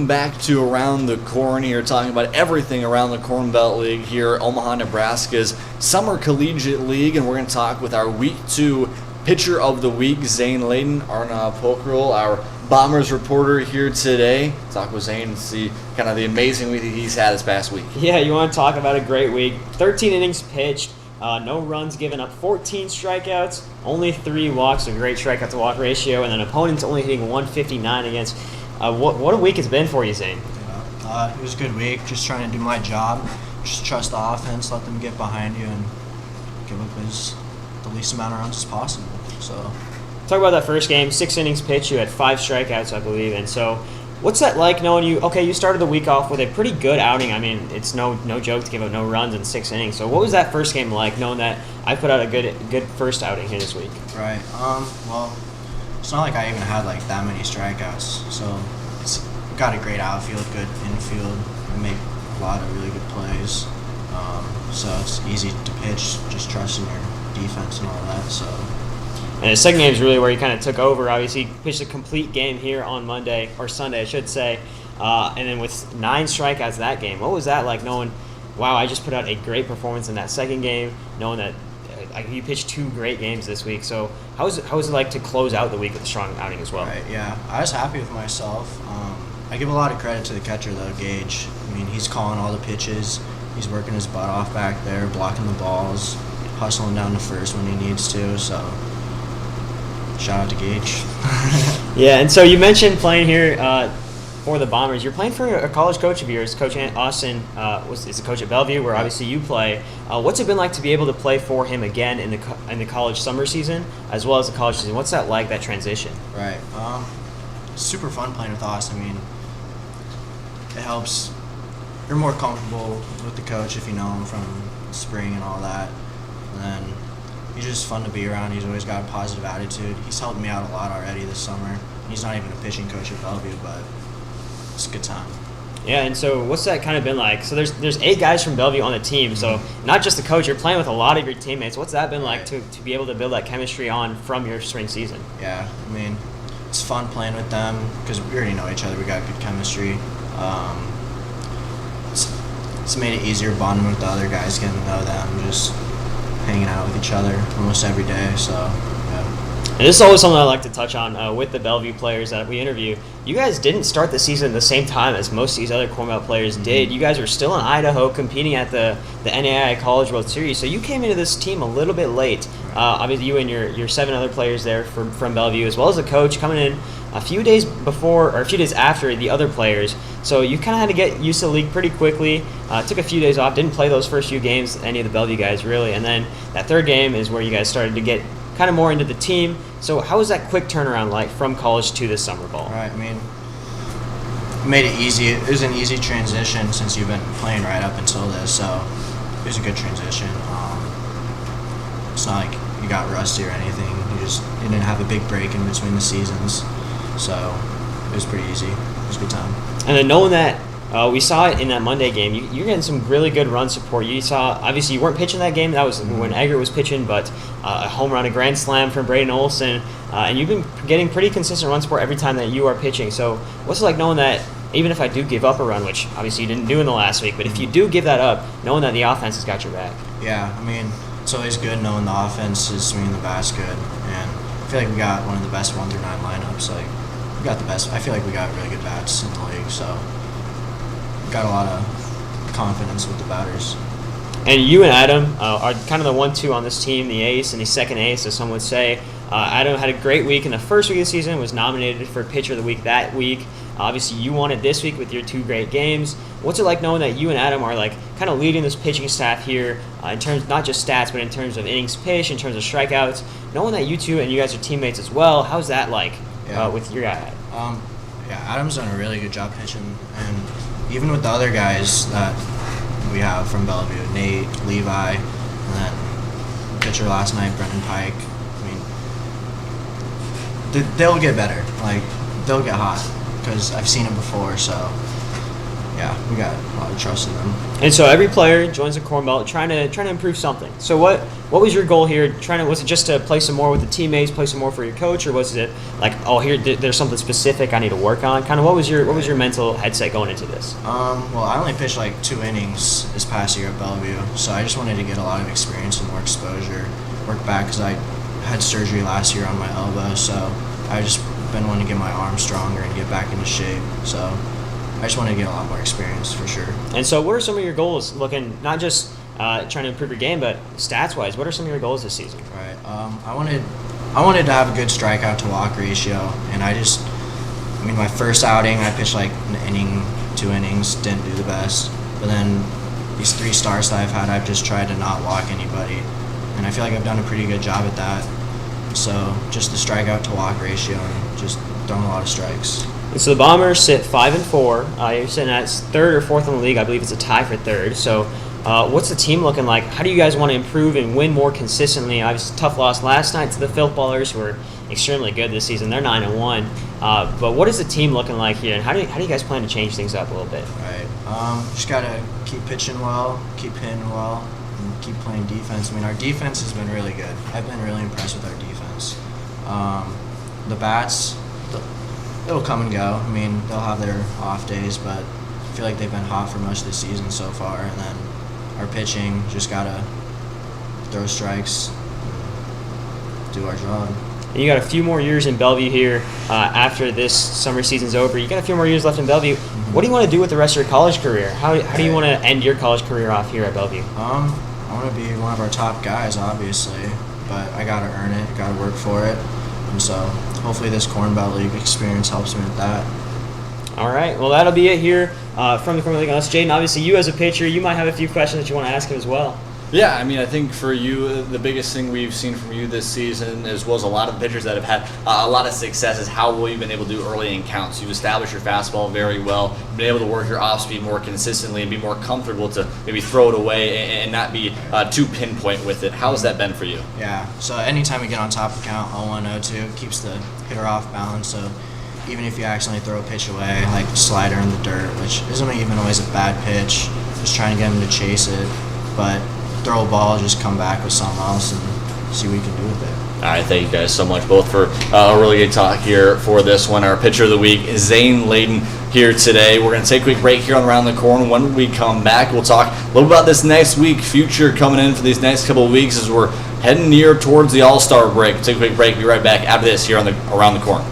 Welcome back to Around the Corn here, talking about everything around the Corn Belt League here, Omaha, Nebraska's Summer Collegiate League, and we're going to talk with our Week 2 Pitcher of the Week, Zane Leyden, Arnav Pohkrel, our Bombers reporter here today. Talk with Zane and see kind of the amazing week that he's had this past week. Yeah, you want to talk about a great week. 13 innings pitched, no runs given up, 14 strikeouts, only 3 walks, a great strikeout to walk ratio, and then opponents only hitting 159 against. What a week it's been for you, Zane. It was a good week, just trying to do my job, just trust the offense, let them get behind you, and give up the least amount of runs as possible. So, talk about that first game, 6 innings pitched, you had 5 strikeouts, I believe, and so what's that like knowing you started the week off with a pretty good outing. I mean, it's no joke to give up no runs in 6 innings. So what was that first game like, knowing that I put out a good first outing here this week? Right. Well, it's not like I even had like that many strikeouts. So it's got a great outfield, good infield. I make a lot of really good plays. So it's easy to pitch, just trusting your defense and all that. So. And the second game is really where he kind of took over. Obviously, he pitched a complete game here on Monday, or Sunday, I should say. And then with 9 strikeouts that game, what was that like knowing, wow, I just put out a great performance in that second game, knowing that you pitched 2 great games this week. So how was it like to close out the week with a strong outing as well? Right, yeah. I was happy with myself. I give a lot of credit to the catcher, though, Gage. I mean, he's calling all the pitches. He's working his butt off back there, blocking the balls, hustling down to first when he needs to. So shout out to Gage. Yeah, and so you mentioned playing here for the Bombers. You're playing for a college coach of yours, Coach Austin is the coach at Bellevue, where obviously you play. What's it been like to be able to play for him again in the college summer season as well as the college season? What's that like, that transition? Right. Super fun playing with Austin. I mean, it helps. You're more comfortable with the coach if you know him from spring and all that. And then he's just fun to be around. He's always got a positive attitude. He's helped me out a lot already this summer. He's not even a pitching coach at Bellevue, but it's a good time. Yeah, and so what's that kind of been like? So there's 8 guys from Bellevue on the team, so not just the coach. You're playing with a lot of your teammates. What's that been like to be able to build that chemistry on from your spring season? Yeah, I mean, it's fun playing with them because we already know each other. We got good chemistry. It's made it easier bonding with the other guys, getting to know them, just hanging out with each other almost every day. So, yeah. And this is always something I like to touch on with the Bellevue players that we interview. You guys didn't start the season at the same time as most of these other Corn Belt players did. You guys were still in Idaho competing at the NAIA College World Series, so you came into this team a little bit late. Obviously, you and your 7 other players there from Bellevue, as well as the coach, coming in a few days after the other players. So you kind of had to get used to the league pretty quickly. Took a few days off, didn't play those first few games, any of the Bellevue guys really. And then that third game is where you guys started to get kind of more into the team. So how was that quick turnaround like from college to this summer ball? Right, I mean, it made it easy. It was an easy transition since you've been playing right up until this, so it was a good transition. It's not like you got rusty or anything. You didn't have a big break in between the seasons, so it was pretty easy. It was a good time. And then knowing that, we saw it in that Monday game. You're getting some really good run support. You saw, obviously, you weren't pitching that game. That was when Egger was pitching, but a home run, a grand slam from Brenden Anderson. And you've been getting pretty consistent run support every time that you are pitching. So what's it like knowing that even if I do give up a run, which obviously you didn't do in the last week, but if you do give that up, knowing that the offense has got your back? Yeah, I mean, it's always good knowing the offense is swinging the bat's good. And I feel like we got one of the best 1 through 9 lineups. Like, we got the best. I feel like we got really good bats in the league, so got a lot of confidence with the batters. And you and Adam are kind of the 1-2 on this team, the ace and the second ace, as some would say. Adam had a great week in the first week of the season, was nominated for Pitcher of the Week that week. Obviously, you won it this week with your 2 great games. What's it like knowing that you and Adam are like kind of leading this pitching staff here in terms, not just stats, but in terms of innings pitched, in terms of strikeouts? Knowing that you two and you guys are teammates as well, how's that like with your guy? Yeah, Adam's done a really good job pitching, and even with the other guys that we have from Bellevue, Nate, Levi, and then pitcher last night, Brendan Pike. I mean, they'll get better. Like, they'll get hot because I've seen it before. So, yeah, yeah, we got a lot of trust in them. And so every player joins the Corn Belt trying to improve something. So what was your goal here? Was it just to play some more with the teammates, play some more for your coach, or was it like, oh, there's something specific I need to work on? Kind of what was your mental headset going into this? Well, I only pitched like 2 innings this past year at Bellevue, so I just wanted to get a lot of experience and more exposure, work back because I had surgery last year on my elbow, so I just been wanting to get my arm stronger and get back into shape. So I just wanted to get a lot more experience for sure. And so what are some of your goals looking, not just trying to improve your game, but stats-wise, what are some of your goals this season? Right. I wanted to have a good strikeout to walk ratio, and my first outing I pitched like an inning, 2 innings, didn't do the best. But then these 3 starts that I've had, I've just tried to not walk anybody, and I feel like I've done a pretty good job at that. So just the strikeout to walk ratio and just throwing a lot of strikes. And so the Bombers sit 5-4. You're sitting at 3rd or 4th in the league. I believe it's a tie for 3rd. So what's the team looking like? How do you guys want to improve and win more consistently? Obviously, tough loss last night to the Filthballers, who are extremely good this season. They're 9-1. But what is the team looking like here, and how do you guys plan to change things up a little bit? Right. Just gotta keep pitching well, keep hitting well, and keep playing defense. Our defense has been really good. I've been really impressed with our defense. The bats, it'll come and go. They'll have their off days, but I feel like they've been hot for most of the season so far. And then our pitching, just gotta throw strikes, do our job. And you got a few more years in Bellevue here after this summer season's over. You got a few more years left in Bellevue. Mm-hmm. What do you want to do with the rest of your college career? How do you want to end your college career off here at Bellevue? I want to be one of our top guys, obviously, but I got to earn it, got to work for it. And so hopefully this Corn Belt League experience helps me with that. All right. Well, that'll be it here from the Corn Belt League. Unless, Jaden, obviously you as a pitcher, you might have a few questions that you want to ask him as well. Yeah, I think for you, the biggest thing we've seen from you this season, as well as a lot of pitchers that have had a lot of success, is how well you've been able to do early in counts. You've established your fastball very well, been able to work your off speed more consistently and be more comfortable to maybe throw it away and not be too pinpoint with it. How has that been for you? Yeah, so anytime we get on top of count, 0-1, 0-2, keeps the hitter off balance. So even if you accidentally throw a pitch away, like the slider in the dirt, which isn't even always a bad pitch, just trying to get him to chase it, but throw a ball, just come back with something else and see what you can do with it. All right, thank you guys so much both for a really good talk here for this one. Our pitcher of the week is Zane Leyden here today. We're going to take a quick break here on Around the Corn. When we come back, we'll talk a little about this next week, future coming in for these next couple of weeks as we're heading near towards the All-Star break. Take a quick break. Be right back after this here on the Around the Corn.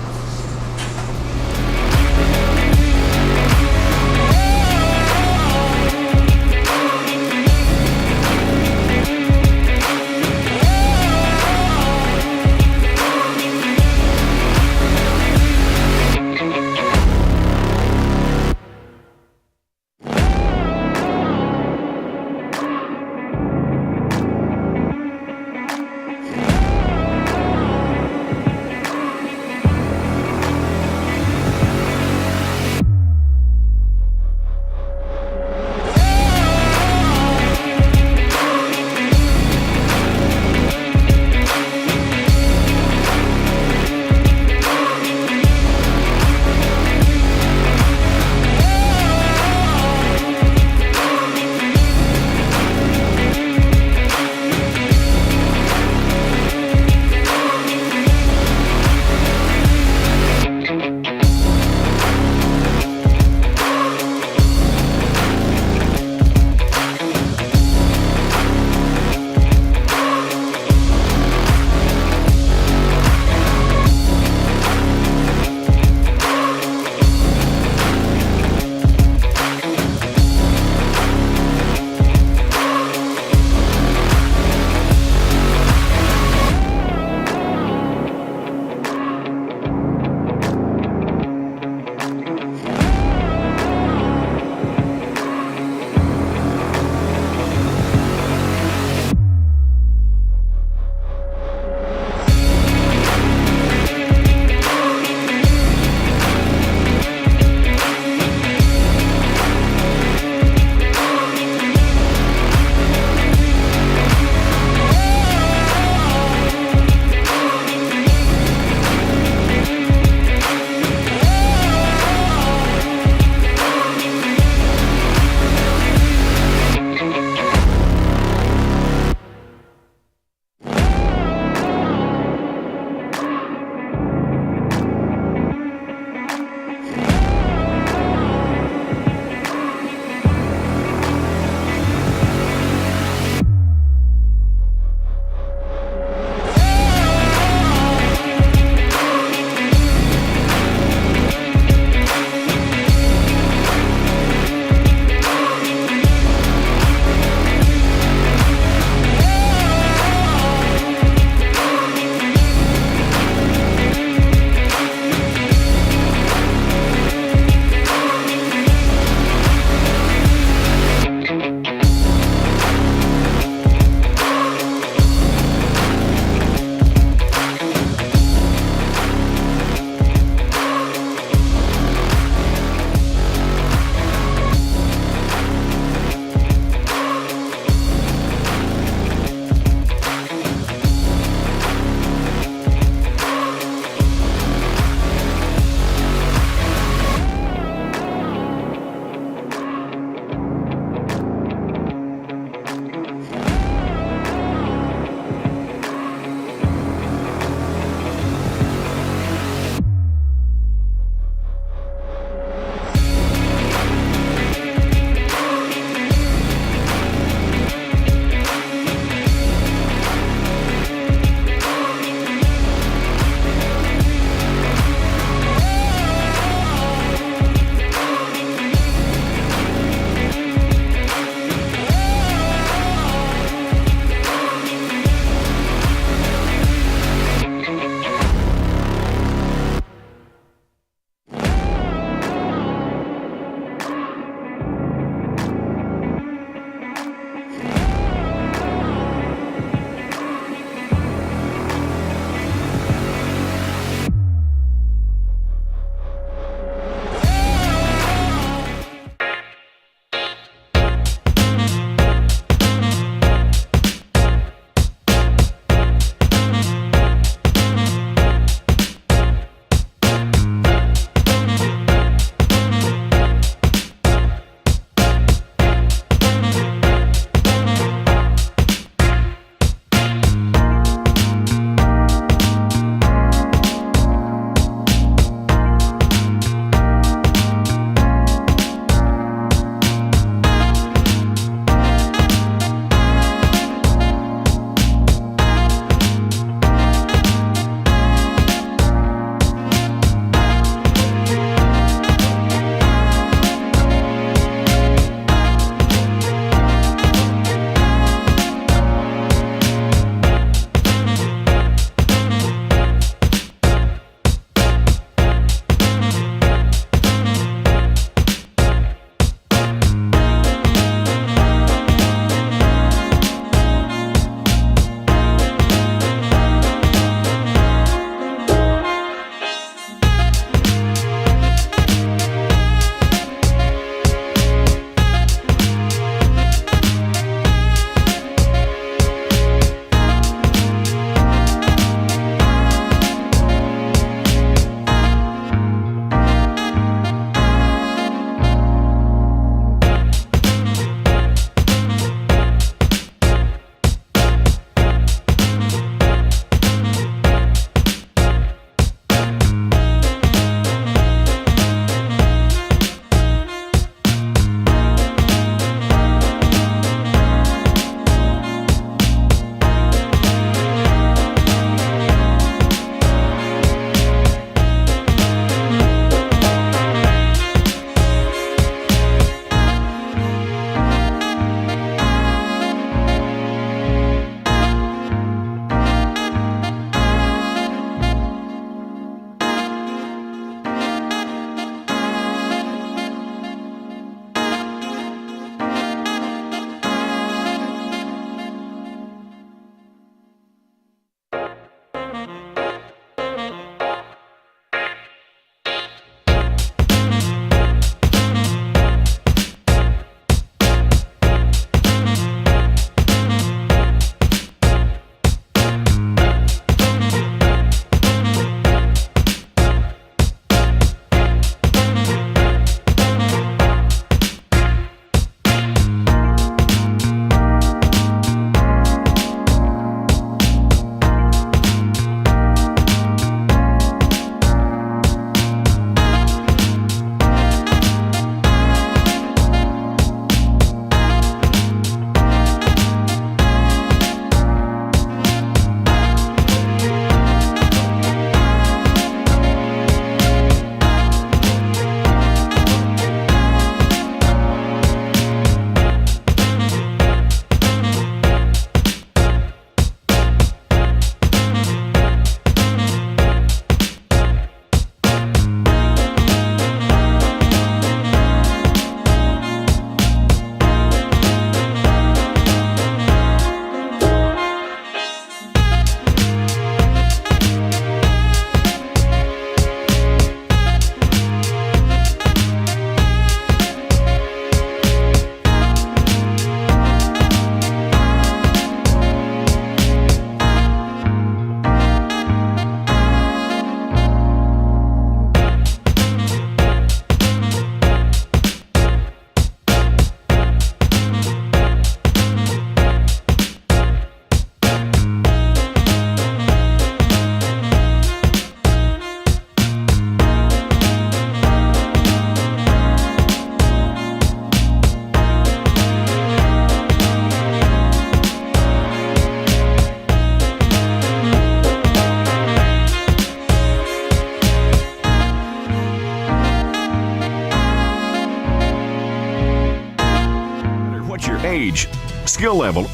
feature age, skill level,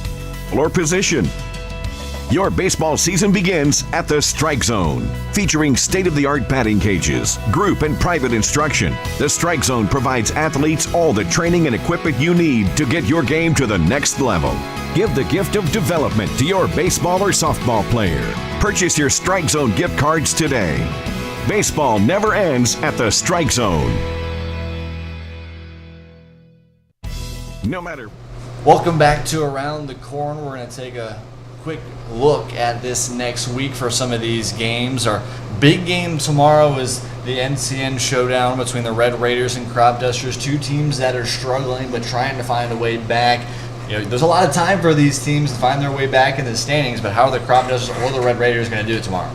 or position. Your baseball season begins at the Strike Zone. Featuring state-of-the-art batting cages, group and private instruction, the Strike Zone provides athletes all the training and equipment you need to get your game to the next level. Give the gift of development to your baseball or softball player. Purchase your Strike Zone gift cards today. Baseball never ends at the Strike Zone. No matter. Welcome back to Around the Corn. We're going to take a quick look at this next week for some of these games. Our big game tomorrow is the NCN showdown between the Red Raiders and Crop Dusters, two teams that are struggling but trying to find a way back. There's a lot of time for these teams to find their way back in the standings, but how are the Crop Dusters or the Red Raiders going to do it tomorrow?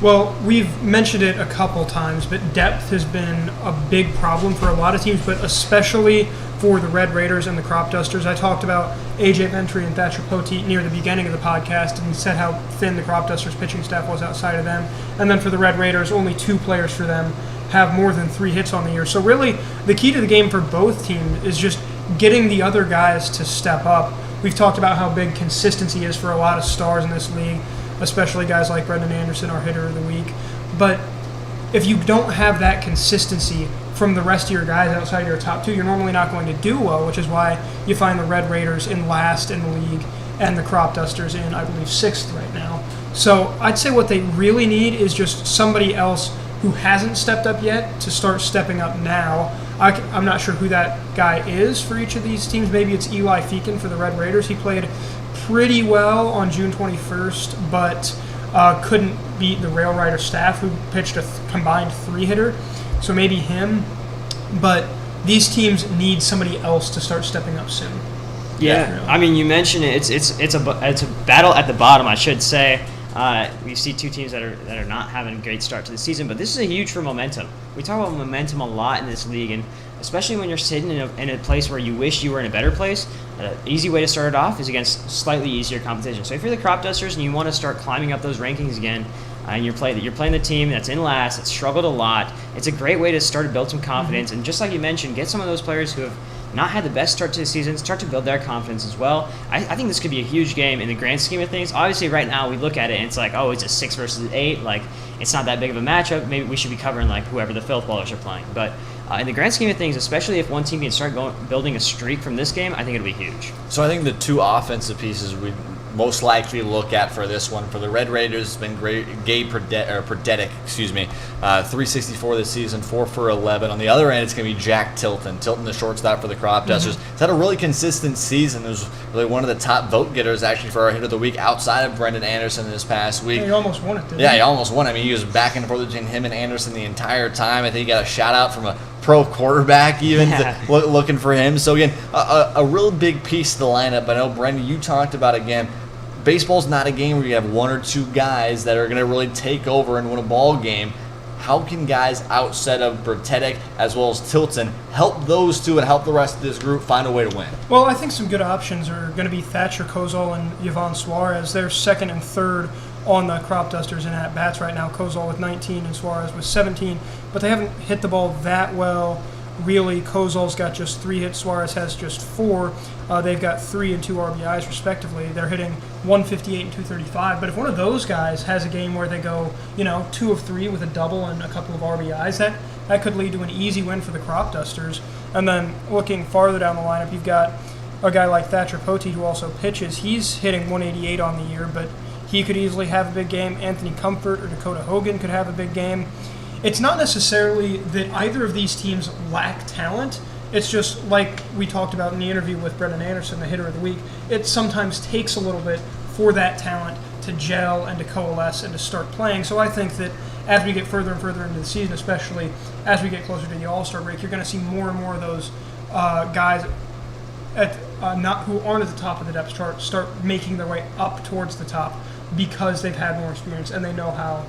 Well, we've mentioned it a couple times, but depth has been a big problem for a lot of teams, but especially for the Red Raiders and the Crop Dusters. I talked about AJ Ventry and Thatcher Poteet near the beginning of the podcast and said how thin the Crop Dusters pitching staff was outside of them. And then for the Red Raiders, only 2 players for them have more than 3 hits on the year. So really, the key to the game for both teams is just getting the other guys to step up. We've talked about how big consistency is for a lot of stars in this league, especially guys like Brenden Anderson, our hitter of the week. But if you don't have that consistency from the rest of your guys outside your top 2, you're normally not going to do well, which is why you find the Red Raiders in last in the league and the Crop Dusters in, I believe, 6th right now. So I'd say what they really need is just somebody else who hasn't stepped up yet to start stepping up now. I'm not sure who that guy is for each of these teams. Maybe it's Eli Feakin for the Red Raiders. He played pretty well on June 21st, but couldn't beat the Rail Rider staff, who pitched a combined 3-hitter. So maybe him. But these teams need somebody else to start stepping up soon. Yeah, Definitely. I mean, you mentioned it. It's a battle at the bottom, I should say. We see 2 teams that are not having a great start to the season, but this is a huge for momentum. We talk about momentum a lot in this league, and especially when you're sitting in a place where you wish you were in a better place. An easy way to start it off is against slightly easier competition. So if you're the Crop Dusters and you want to start climbing up those rankings again, and you're playing the team that's in last, that's struggled a lot, it's a great way to start to build some confidence. And just like you mentioned, get some of those players who have not had the best start to the season, start to build their confidence as well. I think this could be a huge game in the grand scheme of things. Obviously, right now we look at it and it's like, oh, it's a 6 versus 8. Like, it's not that big of a matchup. Maybe we should be covering like whoever the Filthballers are playing. But in the grand scheme of things, especially if one team can start building a streak from this game, I think it'll be huge. So I think the 2 offensive pieces we most likely look at for this one, for the Red Raiders, it's been great. Gabe Preditic, 364 this season, 4 for 11. On the other end, it's going to be Jack Tilton, the shortstop for the Crop Dusters. He's had a really consistent season. He was really one of the top vote getters actually for our hit of the week outside of Brenden Anderson this past week. Yeah, he almost won it, didn't Yeah, he almost won. I mean, he was back and forth between him and Anderson the entire time. I think he got a shout out from a pro quarterback even looking for him. So again, a real big piece of the lineup. But I know, Brenden, you talked about, again, baseball's not a game where you have 1 or 2 guys that are going to really take over and win a ball game. How can guys outside of Bertetic as well as Tilton help those 2 and help the rest of this group find a way to win? Well, I think some good options are going to be Thatcher Kozol and Yvonne Suarez. They're 2nd and 3rd on the Crop Dusters in at-bats right now. Kozol with 19 and Suarez with 17. But they haven't hit the ball that well, really. Kozol's got just 3 hits. Suarez has just 4. They've got 3 and 2 RBIs, respectively. They're hitting 158 and 235. But if one of those guys has a game where they go, 2 of 3 with a double and a couple of RBIs, that could lead to an easy win for the Crop Dusters. And then looking farther down the lineup, you've got a guy like Thatcher Poteet, who also pitches. He's hitting 188 on the year, but he could easily have a big game. Anthony Comfort or Dakota Hogan could have a big game. It's not necessarily that either of these teams lack talent. It's just like we talked about in the interview with Brenden Anderson, the hitter of the week. It sometimes takes a little bit for that talent to gel and to coalesce and to start playing. So I think that as we get further and further into the season, especially as we get closer to the All-Star break, you're going to see more and more of those guys who aren't at the top of the depth chart start making their way up towards the top because they've had more experience and they know how,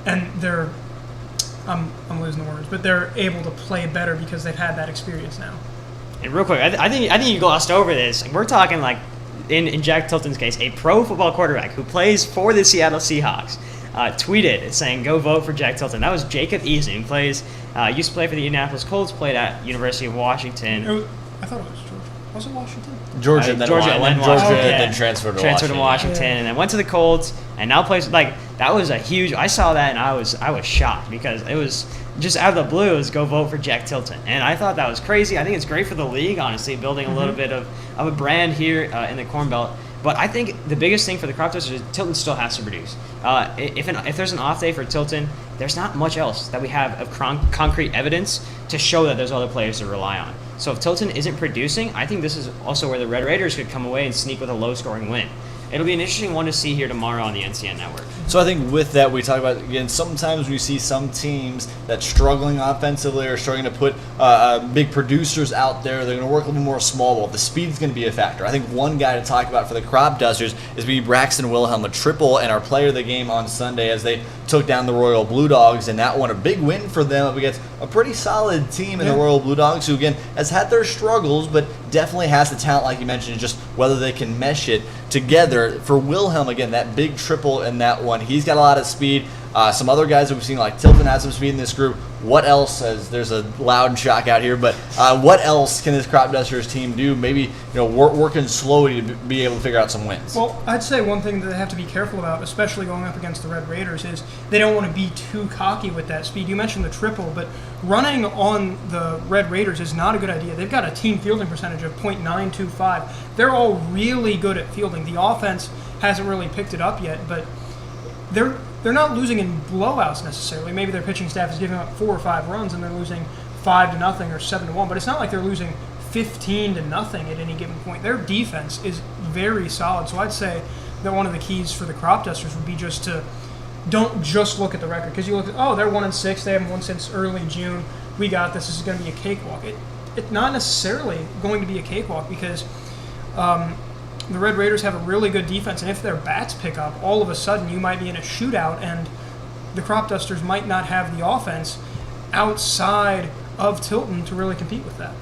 and they're I'm losing the words, but they're able to play better because they've had that experience now. And real quick, I think you glossed over this. We're talking like, in Jack Tilton's case, a pro football quarterback who plays for the Seattle Seahawks tweeted saying, "Go vote for Jack Tilton." That was Jacob Eason, who used to play for the Indianapolis Colts, played at University of Washington. I thought it was Georgia. Was it Washington? Georgia, then Georgia, and then Georgia, Washington. then transferred to Washington, Washington. Yeah. and then went to the Colts, and now plays like that was a huge. I saw that and I was shocked because it was just out of the blue. It was go vote for Jack Tilton, and I thought that was crazy. I think it's great for the league, honestly, building a little bit of a brand here in the Corn Belt. But I think the biggest thing for the crop dusters is Tilton still has to produce. If there's an off day for Tilton, there's not much else that we have of concrete evidence to show that there's other players to rely on. So if Tilton isn't producing, I think this is also where the Red Raiders could come away and sneak with a low-scoring win. It'll be an interesting one to see here tomorrow on the NCN Network. So I think with that, we talk about, again, sometimes we see some teams that struggling offensively or struggling to put big producers out there. They're going to work a little more small ball. The speed's going to be a factor. I think one guy to talk about for the Crop Dusters is Braxton Wilhelm, a triple and our player of the game on Sunday as they took down the Royal Blue Dogs, and that one a big win for them up against a pretty solid team in the Royal Blue Dogs, who, again, has had their struggles, but definitely has the talent, like you mentioned, just whether they can mesh it together. For Wilhelm, again, that big triple in that one, he's got a lot of speed. Some other guys that we've seen, like Tilton, has some speed in this group. What else? There's a loud shock out here, but what else can this Crop Dusters team do? Maybe working slowly to be able to figure out some wins. Well, I'd say one thing that they have to be careful about, especially going up against the Red Raiders, is they don't want to be too cocky with that speed. You mentioned the triple, but running on the Red Raiders is not a good idea. They've got a team fielding percentage of .925. They're all really good at fielding. The offense hasn't really picked it up yet, but they're not losing in blowouts necessarily. Maybe their pitching staff is giving up 4 or 5 runs and they're losing 5-0 or 7-1, but it's not like they're losing 15-0 at any given point. Their defense is very solid. So I'd say that one of the keys for the Crop Dusters would be just to don't just look at the record, because you look at, they're 1-6, they haven't won since early June. We got this. This is going to be a cakewalk. It's not necessarily going to be a cakewalk because the Red Raiders have a really good defense, and if their bats pick up, all of a sudden you might be in a shootout, and the Crop Dusters might not have the offense outside of Tilton to really compete with that.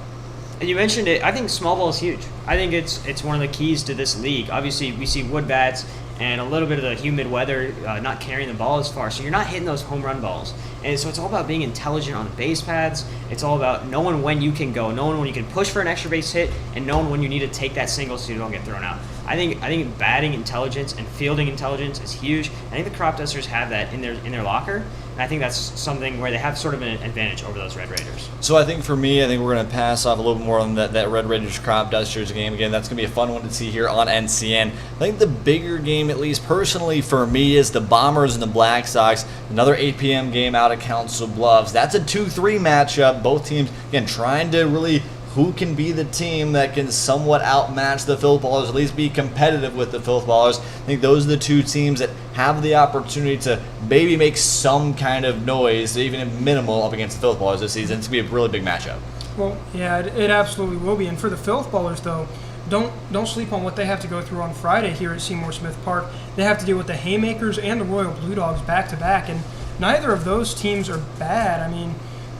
And you mentioned it. I think small ball is huge. I think it's one of the keys to this league. Obviously, we see wood bats and a little bit of the humid weather not carrying the ball as far, so you're not hitting those home run balls. And so it's all about being intelligent on the base paths. It's all about knowing when you can go, knowing when you can push for an extra base hit, and knowing when you need to take that single so you don't get thrown out. I think batting intelligence and fielding intelligence is huge. I think the Crop Dusters have that in their locker, and I think that's something where they have sort of an advantage over those Red Raiders. So I think for me, we're going to pass off a little bit more on that Red Raiders Crop Dusters game. Again, that's going to be a fun one to see here on NCN. I think the bigger game, at least personally for me, is the Bombers and the Black Sox. Another 8 p.m. game out of Council Bluffs. That's a 2-3 matchup. Both teams, again, trying to really who can be the team that can somewhat outmatch the Filthballers, at least be competitive with the Filthballers. I think those are the two teams that have the opportunity to maybe make some kind of noise, even if minimal, up against the Filthballers this season. It's going to be a really big matchup. Well, yeah, it absolutely will be. And for the Filthballers, though, don't sleep on what they have to go through on Friday here at Seymour Smith Park. They have to deal with the Haymakers and the Royal Blue Dogs back-to-back, and neither of those teams are bad. I mean,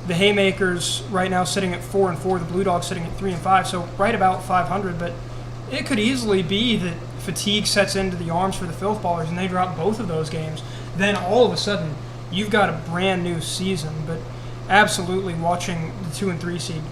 the Haymakers right now sitting at 4-4, the Blue Dogs sitting at 3-5, so right about 500. But it could easily be that fatigue sets into the arms for the Filthballers and they drop both of those games. Then all of a sudden, you've got a brand new season. But absolutely, watching the 2 and 3 seed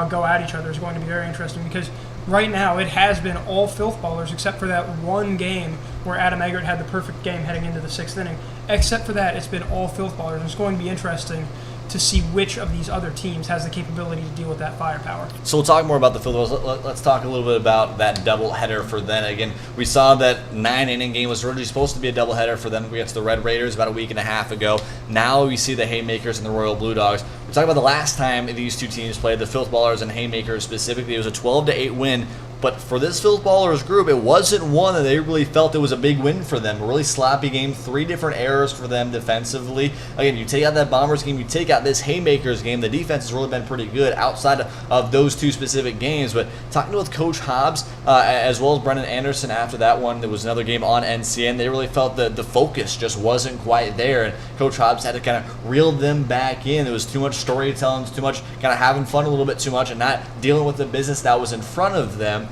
go at each other is going to be very interesting, because right now it has been all Filthballers except for that one game where Adam Eggert had the perfect game heading into the 6th inning. Except for that, it's been all Filthballers, and it's going to be interesting to see which of these other teams has the capability to deal with that firepower. So we'll talk more about the Filthballers. Let's talk a little bit about that doubleheader for them. Again, we saw that 9-inning game was originally supposed to be a doubleheader for them against the Red Raiders about a week and a half ago. Now we see the Haymakers and the Royal Blue Dogs. We're talking about the last time these two teams played, the Filthballers and Haymakers specifically. It was a 12-8 win. But for this Filthballers group, it wasn't one that they really felt it was a big win for them. A really sloppy game, 3 different errors for them defensively. Again, you take out that Bombers game, you take out this Haymakers game, the defense has really been pretty good outside of those 2 specific games. But talking with Coach Hobbs, as well as Brenden Anderson after that one, there was another game on NCN, they really felt that the focus just wasn't quite there. And Coach Hobbs had to kind of reel them back in. There was too much storytelling, too much kind of having fun a little bit too much and not dealing with the business that was in front of them.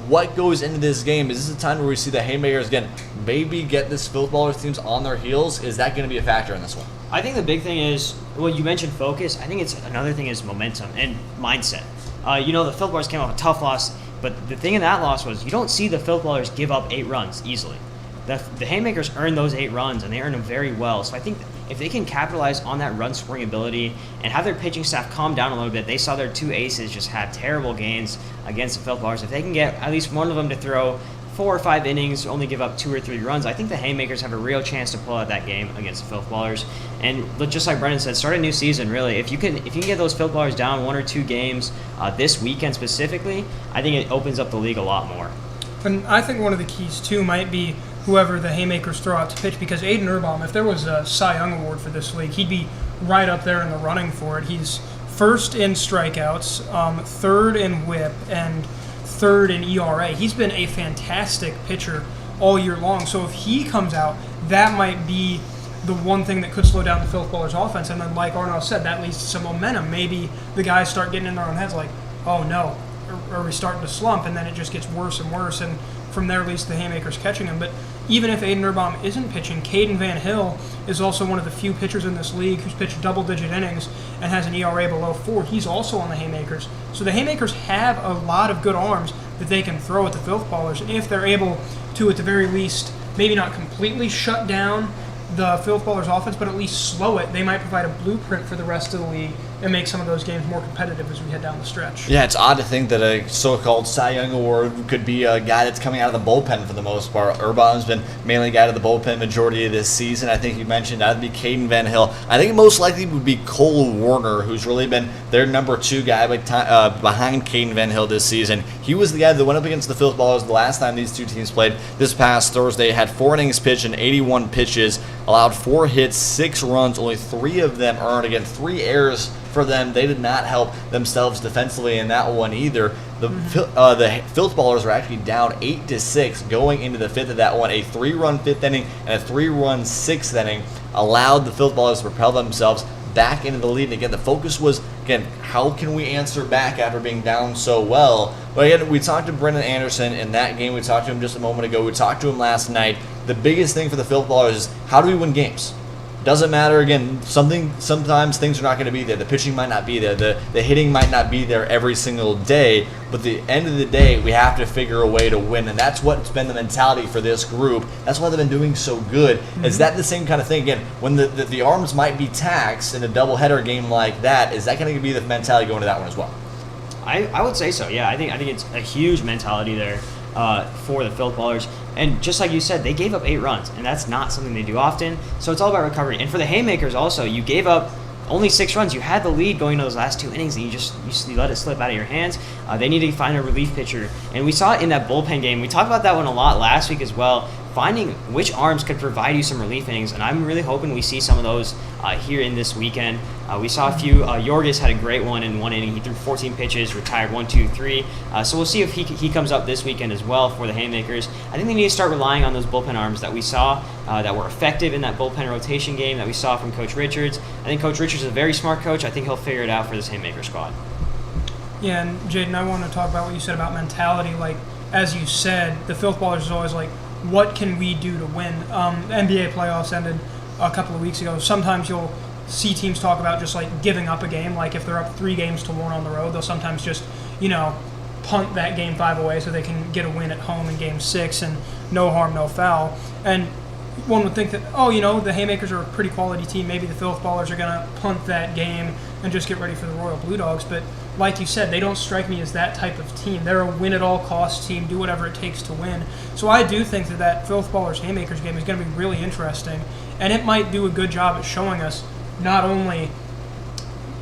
What goes into this game? Is this a time where we see the Haymakers, again, maybe get this Filthballers teams on their heels? Is that going to be a factor in this one? I think the big thing is, well, you mentioned focus. I think it's another thing is momentum and mindset. The Filthballers came off a tough loss, but the thing in that loss was you don't see the Filthballers give up 8 runs easily. The Haymakers earned those 8 runs, and they earned them very well. So I think if they can capitalize on that run-scoring ability and have their pitching staff calm down a little bit, they saw their 2 aces just have terrible games against the Filthballers. If they can get at least one of them to throw 4 or 5 innings, only give up 2 or 3 runs, I think the Haymakers have a real chance to pull out that game against the Filthballers. And just like Brenden said, start a new season, really. If you can get those Filthballers down 1 or 2 games this weekend specifically, I think it opens up the league a lot more. And I think one of the keys, too, might be whoever the Haymakers throw out to pitch, because Aiden Erbaum, if there was a Cy Young Award for this league, he'd be right up there in the running for it. He's first in strikeouts, third in whip, and third in ERA. He's been a fantastic pitcher all year long. So if he comes out, that might be the one thing that could slow down the Filthballers offense. And then, like Arnav said, that leads to some momentum. Maybe the guys start getting in their own heads like, oh no, are we starting to slump? And then it just gets worse and worse. And from there, leads to the Haymakers catching him. But even if Aiden Erbaum isn't pitching, Caden Van Hill is also one of the few pitchers in this league who's pitched double-digit innings and has an ERA below 4. He's also on the Haymakers. So the Haymakers have a lot of good arms that they can throw at the Filthballers. And if they're able to, at the very least, maybe not completely shut down the Filthballers offense, but at least slow it, they might provide a blueprint for the rest of the league and make some of those games more competitive as we head down the stretch. Yeah, it's odd to think that a so-called Cy Young Award could be a guy that's coming out of the bullpen for the most part. Erbaum's been mainly a guy to the bullpen majority of this season. I think you mentioned that would be Caden Van Hill. I think most likely would be Cole Warner, who's really been their number 2 guy behind Caden Van Hill this season. He was the guy that went up against the Filthballers the last time these two teams played this past Thursday. Had 4 innings pitched and 81 pitches, allowed 4 hits, 6 runs, only 3 of them earned. Again, 3 errors for them. They did not help themselves defensively in that one either. The Filthballers were actually down 8-6 going into the 5th of that one. A 3-run 5th inning and a 3-run 6th inning allowed the Filthballers to propel themselves back into the lead. And again, the focus was, how can we answer back after being down so well? But again, we talked to Brenden Anderson in that game. We talked to him just a moment ago. We talked to him last night. The biggest thing for the Filthballers is, how do we win games? Doesn't matter, again, sometimes things are not going to be there. The pitching might not be there. The hitting might not be there every single day. But at the end of the day, we have to figure a way to win. And that's what's been the mentality for this group. That's why they've been doing so good. Mm-hmm. Is that the same kind of thing? Again, when the arms might be taxed in a doubleheader game like that, is that going to be the mentality going to that one as well? I would say so, yeah. I think it's a huge mentality there for the Filthballers. And just like you said, they gave up 8 runs, and that's not something they do often. So it's all about recovery. And for the Haymakers also, you gave up only 6 runs. You had the lead going into those last 2 innings, and you let it slip out of your hands. They need to find a relief pitcher. And we saw it in that bullpen game. We talked about that one a lot last week as well, finding which arms could provide you some relief innings. And I'm really hoping we see some of those here in this weekend. We saw a few. Yorgis had a great one in 1 inning. He threw 14 pitches, retired 1, 2, 3. So we'll see if he comes up this weekend as well for the Haymakers. I think they need to start relying on those bullpen arms that we saw that were effective in that bullpen rotation game that we saw from Coach Richards. I think Coach Richards is a very smart coach. I think he'll figure it out for this Haymaker squad. Yeah, and Jaden, I want to talk about what you said about mentality. Like, as you said, the Filthballers is always like, what can we do to win? NBA playoffs ended a couple of weeks ago. Sometimes you'll see teams talk about just like giving up a game. Like if they're up 3-1 on the road, they'll sometimes just, punt that game 5 away so they can get a win at home in game 6 and no harm, no foul. And one would think that, the Haymakers are a pretty quality team. Maybe the Filthballers are going to punt that game and just get ready for the Royal Blue Dogs. But like you said, they don't strike me as that type of team. They're a win-at-all-costs team, do whatever it takes to win. So I do think that Filthballers Haymakers game is going to be really interesting, and it might do a good job at showing us not only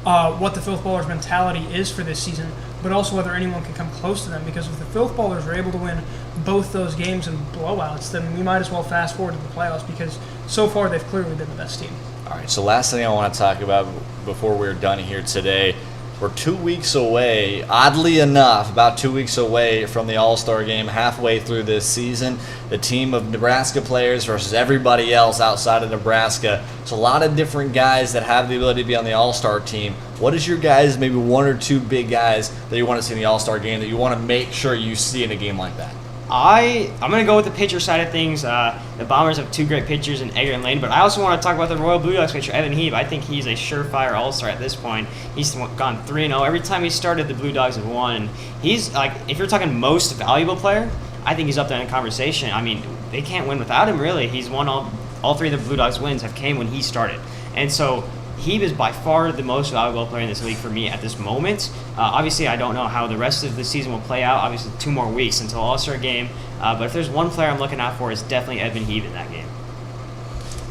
what the Filthballers mentality is for this season, but also whether anyone can come close to them. Because if the Filthballers are able to win both those games in blowouts, then we might as well fast forward to the playoffs, because so far they've clearly been the best team. All right, so last thing I want to talk about before we're done here today, we're 2 weeks away, oddly enough, about 2 weeks away from the All-Star game, halfway through this season. The team of Nebraska players versus everybody else outside of Nebraska. It's a lot of different guys that have the ability to be on the All-Star team. What is your guys, maybe 1 or 2 big guys that you want to see in the All-Star game that you want to make sure you see in a game like that? I'm going to go with the pitcher side of things. The Bombers have two great pitchers in Edgar and Lane, but I also want to talk about the Royal Blue Dogs pitcher, Evan Heave. I think he's a surefire all-star at this point. He's gone 3-0. Every time he started, the Blue Dogs have won. He's, like, if you're talking most valuable player, I think he's up there in conversation. I mean, they can't win without him, really. He's won all three of the Blue Dogs wins have came when he started. And so he is by far the most valuable player in this league for me at this moment. Obviously, I don't know how the rest of the season will play out. Obviously, 2 more weeks until All-Star game. But if there's one player I'm looking out for, it's definitely Evan Heave in that game.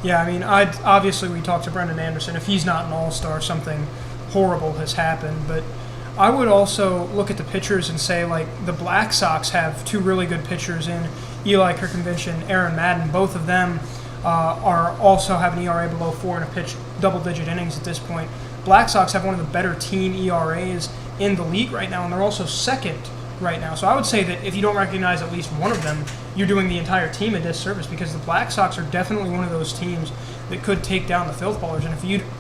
Yeah, I mean, obviously we talked to Brenden Anderson. If he's not an all-star, something horrible has happened. But I would also look at the pitchers and say, like, the Black Sox have 2 really good pitchers in Eli Kirkonvich and Aaron Madden. Both of them are also have an ERA below 4 and have pitched double-digit innings at this point. Black Sox have one of the better team ERAs in the league right now, and they're also second right now. So I would say that if you don't recognize at least one of them, you're doing the entire team a disservice, because the Black Sox are definitely one of those teams that could take down the Filthballers. And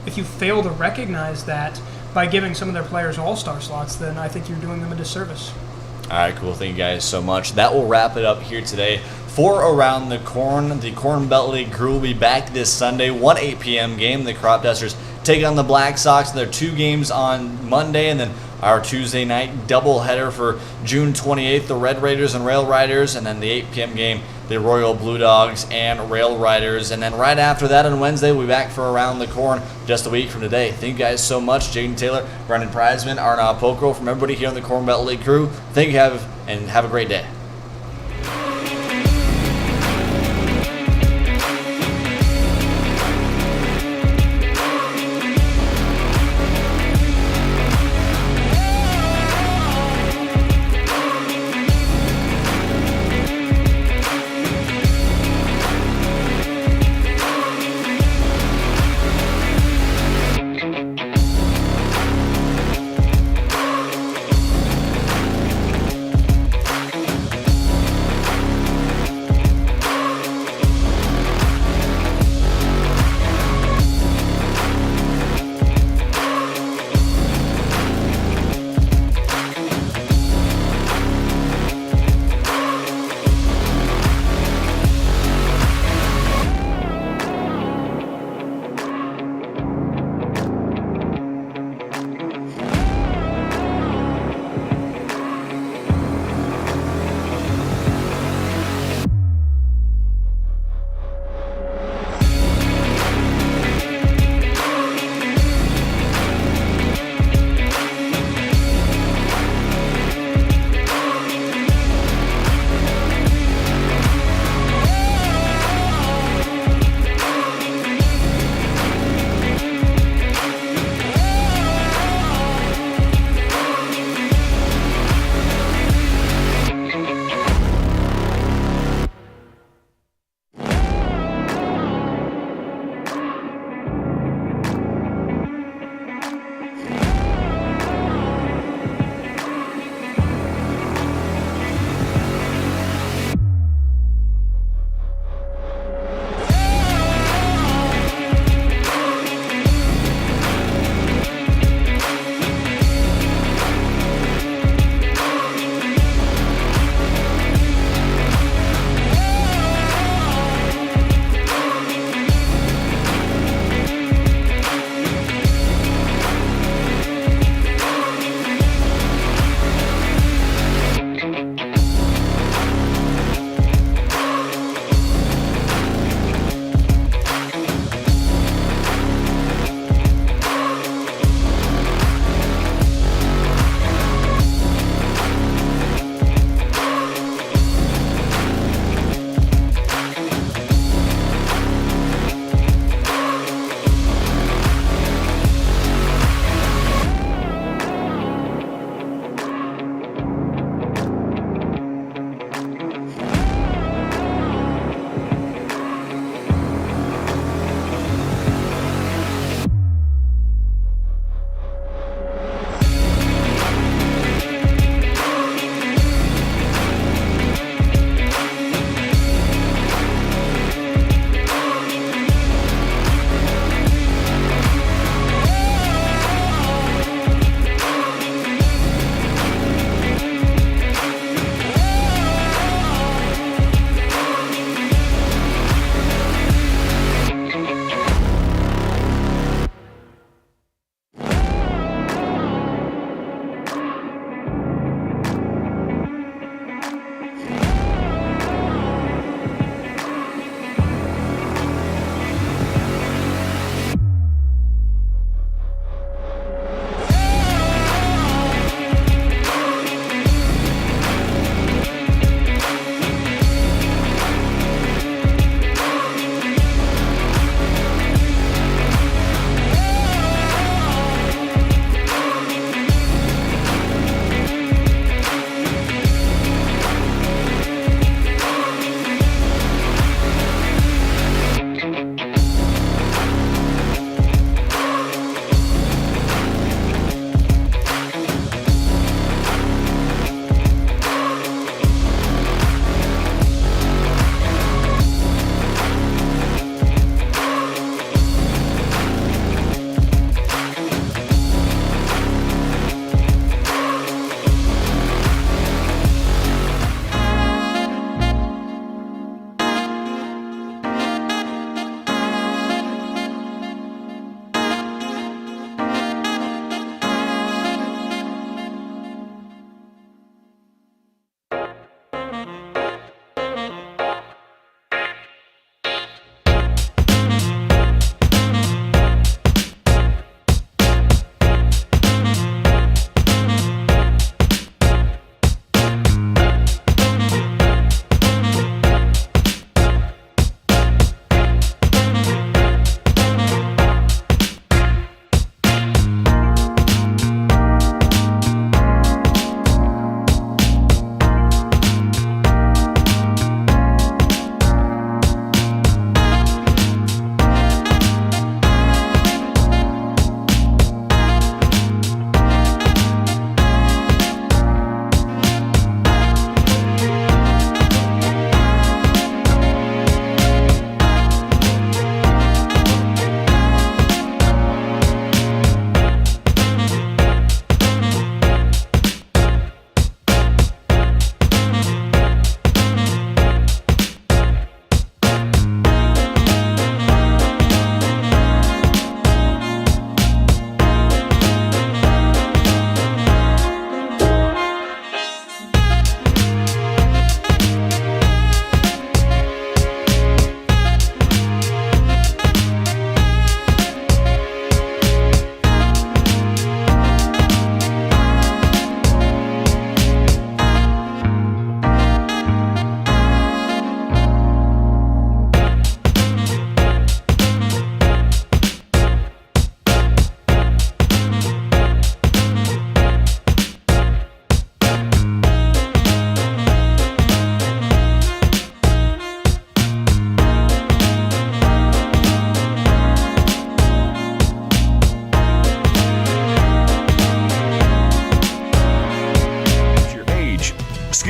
if you fail to recognize that by giving some of their players all-star slots, then I think you're doing them a disservice. All right, cool. Thank you guys so much. That will wrap it up here today for Around the Corn. The Corn Belt League crew will be back this Sunday, 8 p.m. game. The Crop Dusters take on the Black Sox. There are 2 games on Monday, and then our Tuesday night doubleheader for June 28th, the Red Raiders and Rail Riders, and then the 8 p.m. game, the Royal Blue Dogs and Rail Riders. And then right after that on Wednesday, we'll be back for Around the Corn just a week from today. Thank you guys so much. Jaden Taylor, Brendan Preisman, Arnav, Pohkrel, from everybody here on the Corn Belt League crew. Thank you, and have a great day.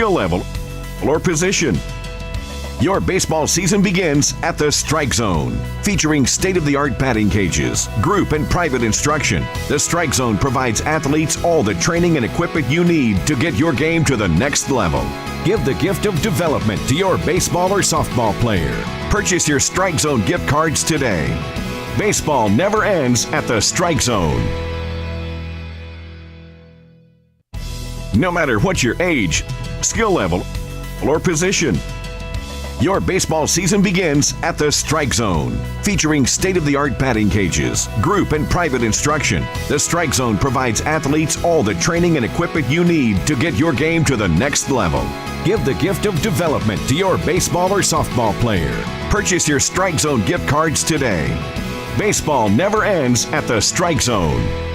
skill level, or position. Your baseball season begins at the Strike Zone. Featuring state-of-the-art batting cages, group and private instruction, the Strike Zone provides athletes all the training and equipment you need to get your game to the next level. Give the gift of development to your baseball or softball player. Purchase your Strike Zone gift cards today. Baseball never ends at the Strike Zone. No matter what your age, skill level, or position, your baseball season begins at the Strike Zone. Featuring state-of-the-art batting cages, group and private instruction, the Strike Zone provides athletes all the training and equipment you need to get your game to the next level. Give the gift of development to your baseball or softball player. Purchase your Strike Zone gift cards today. Baseball never ends at the Strike Zone.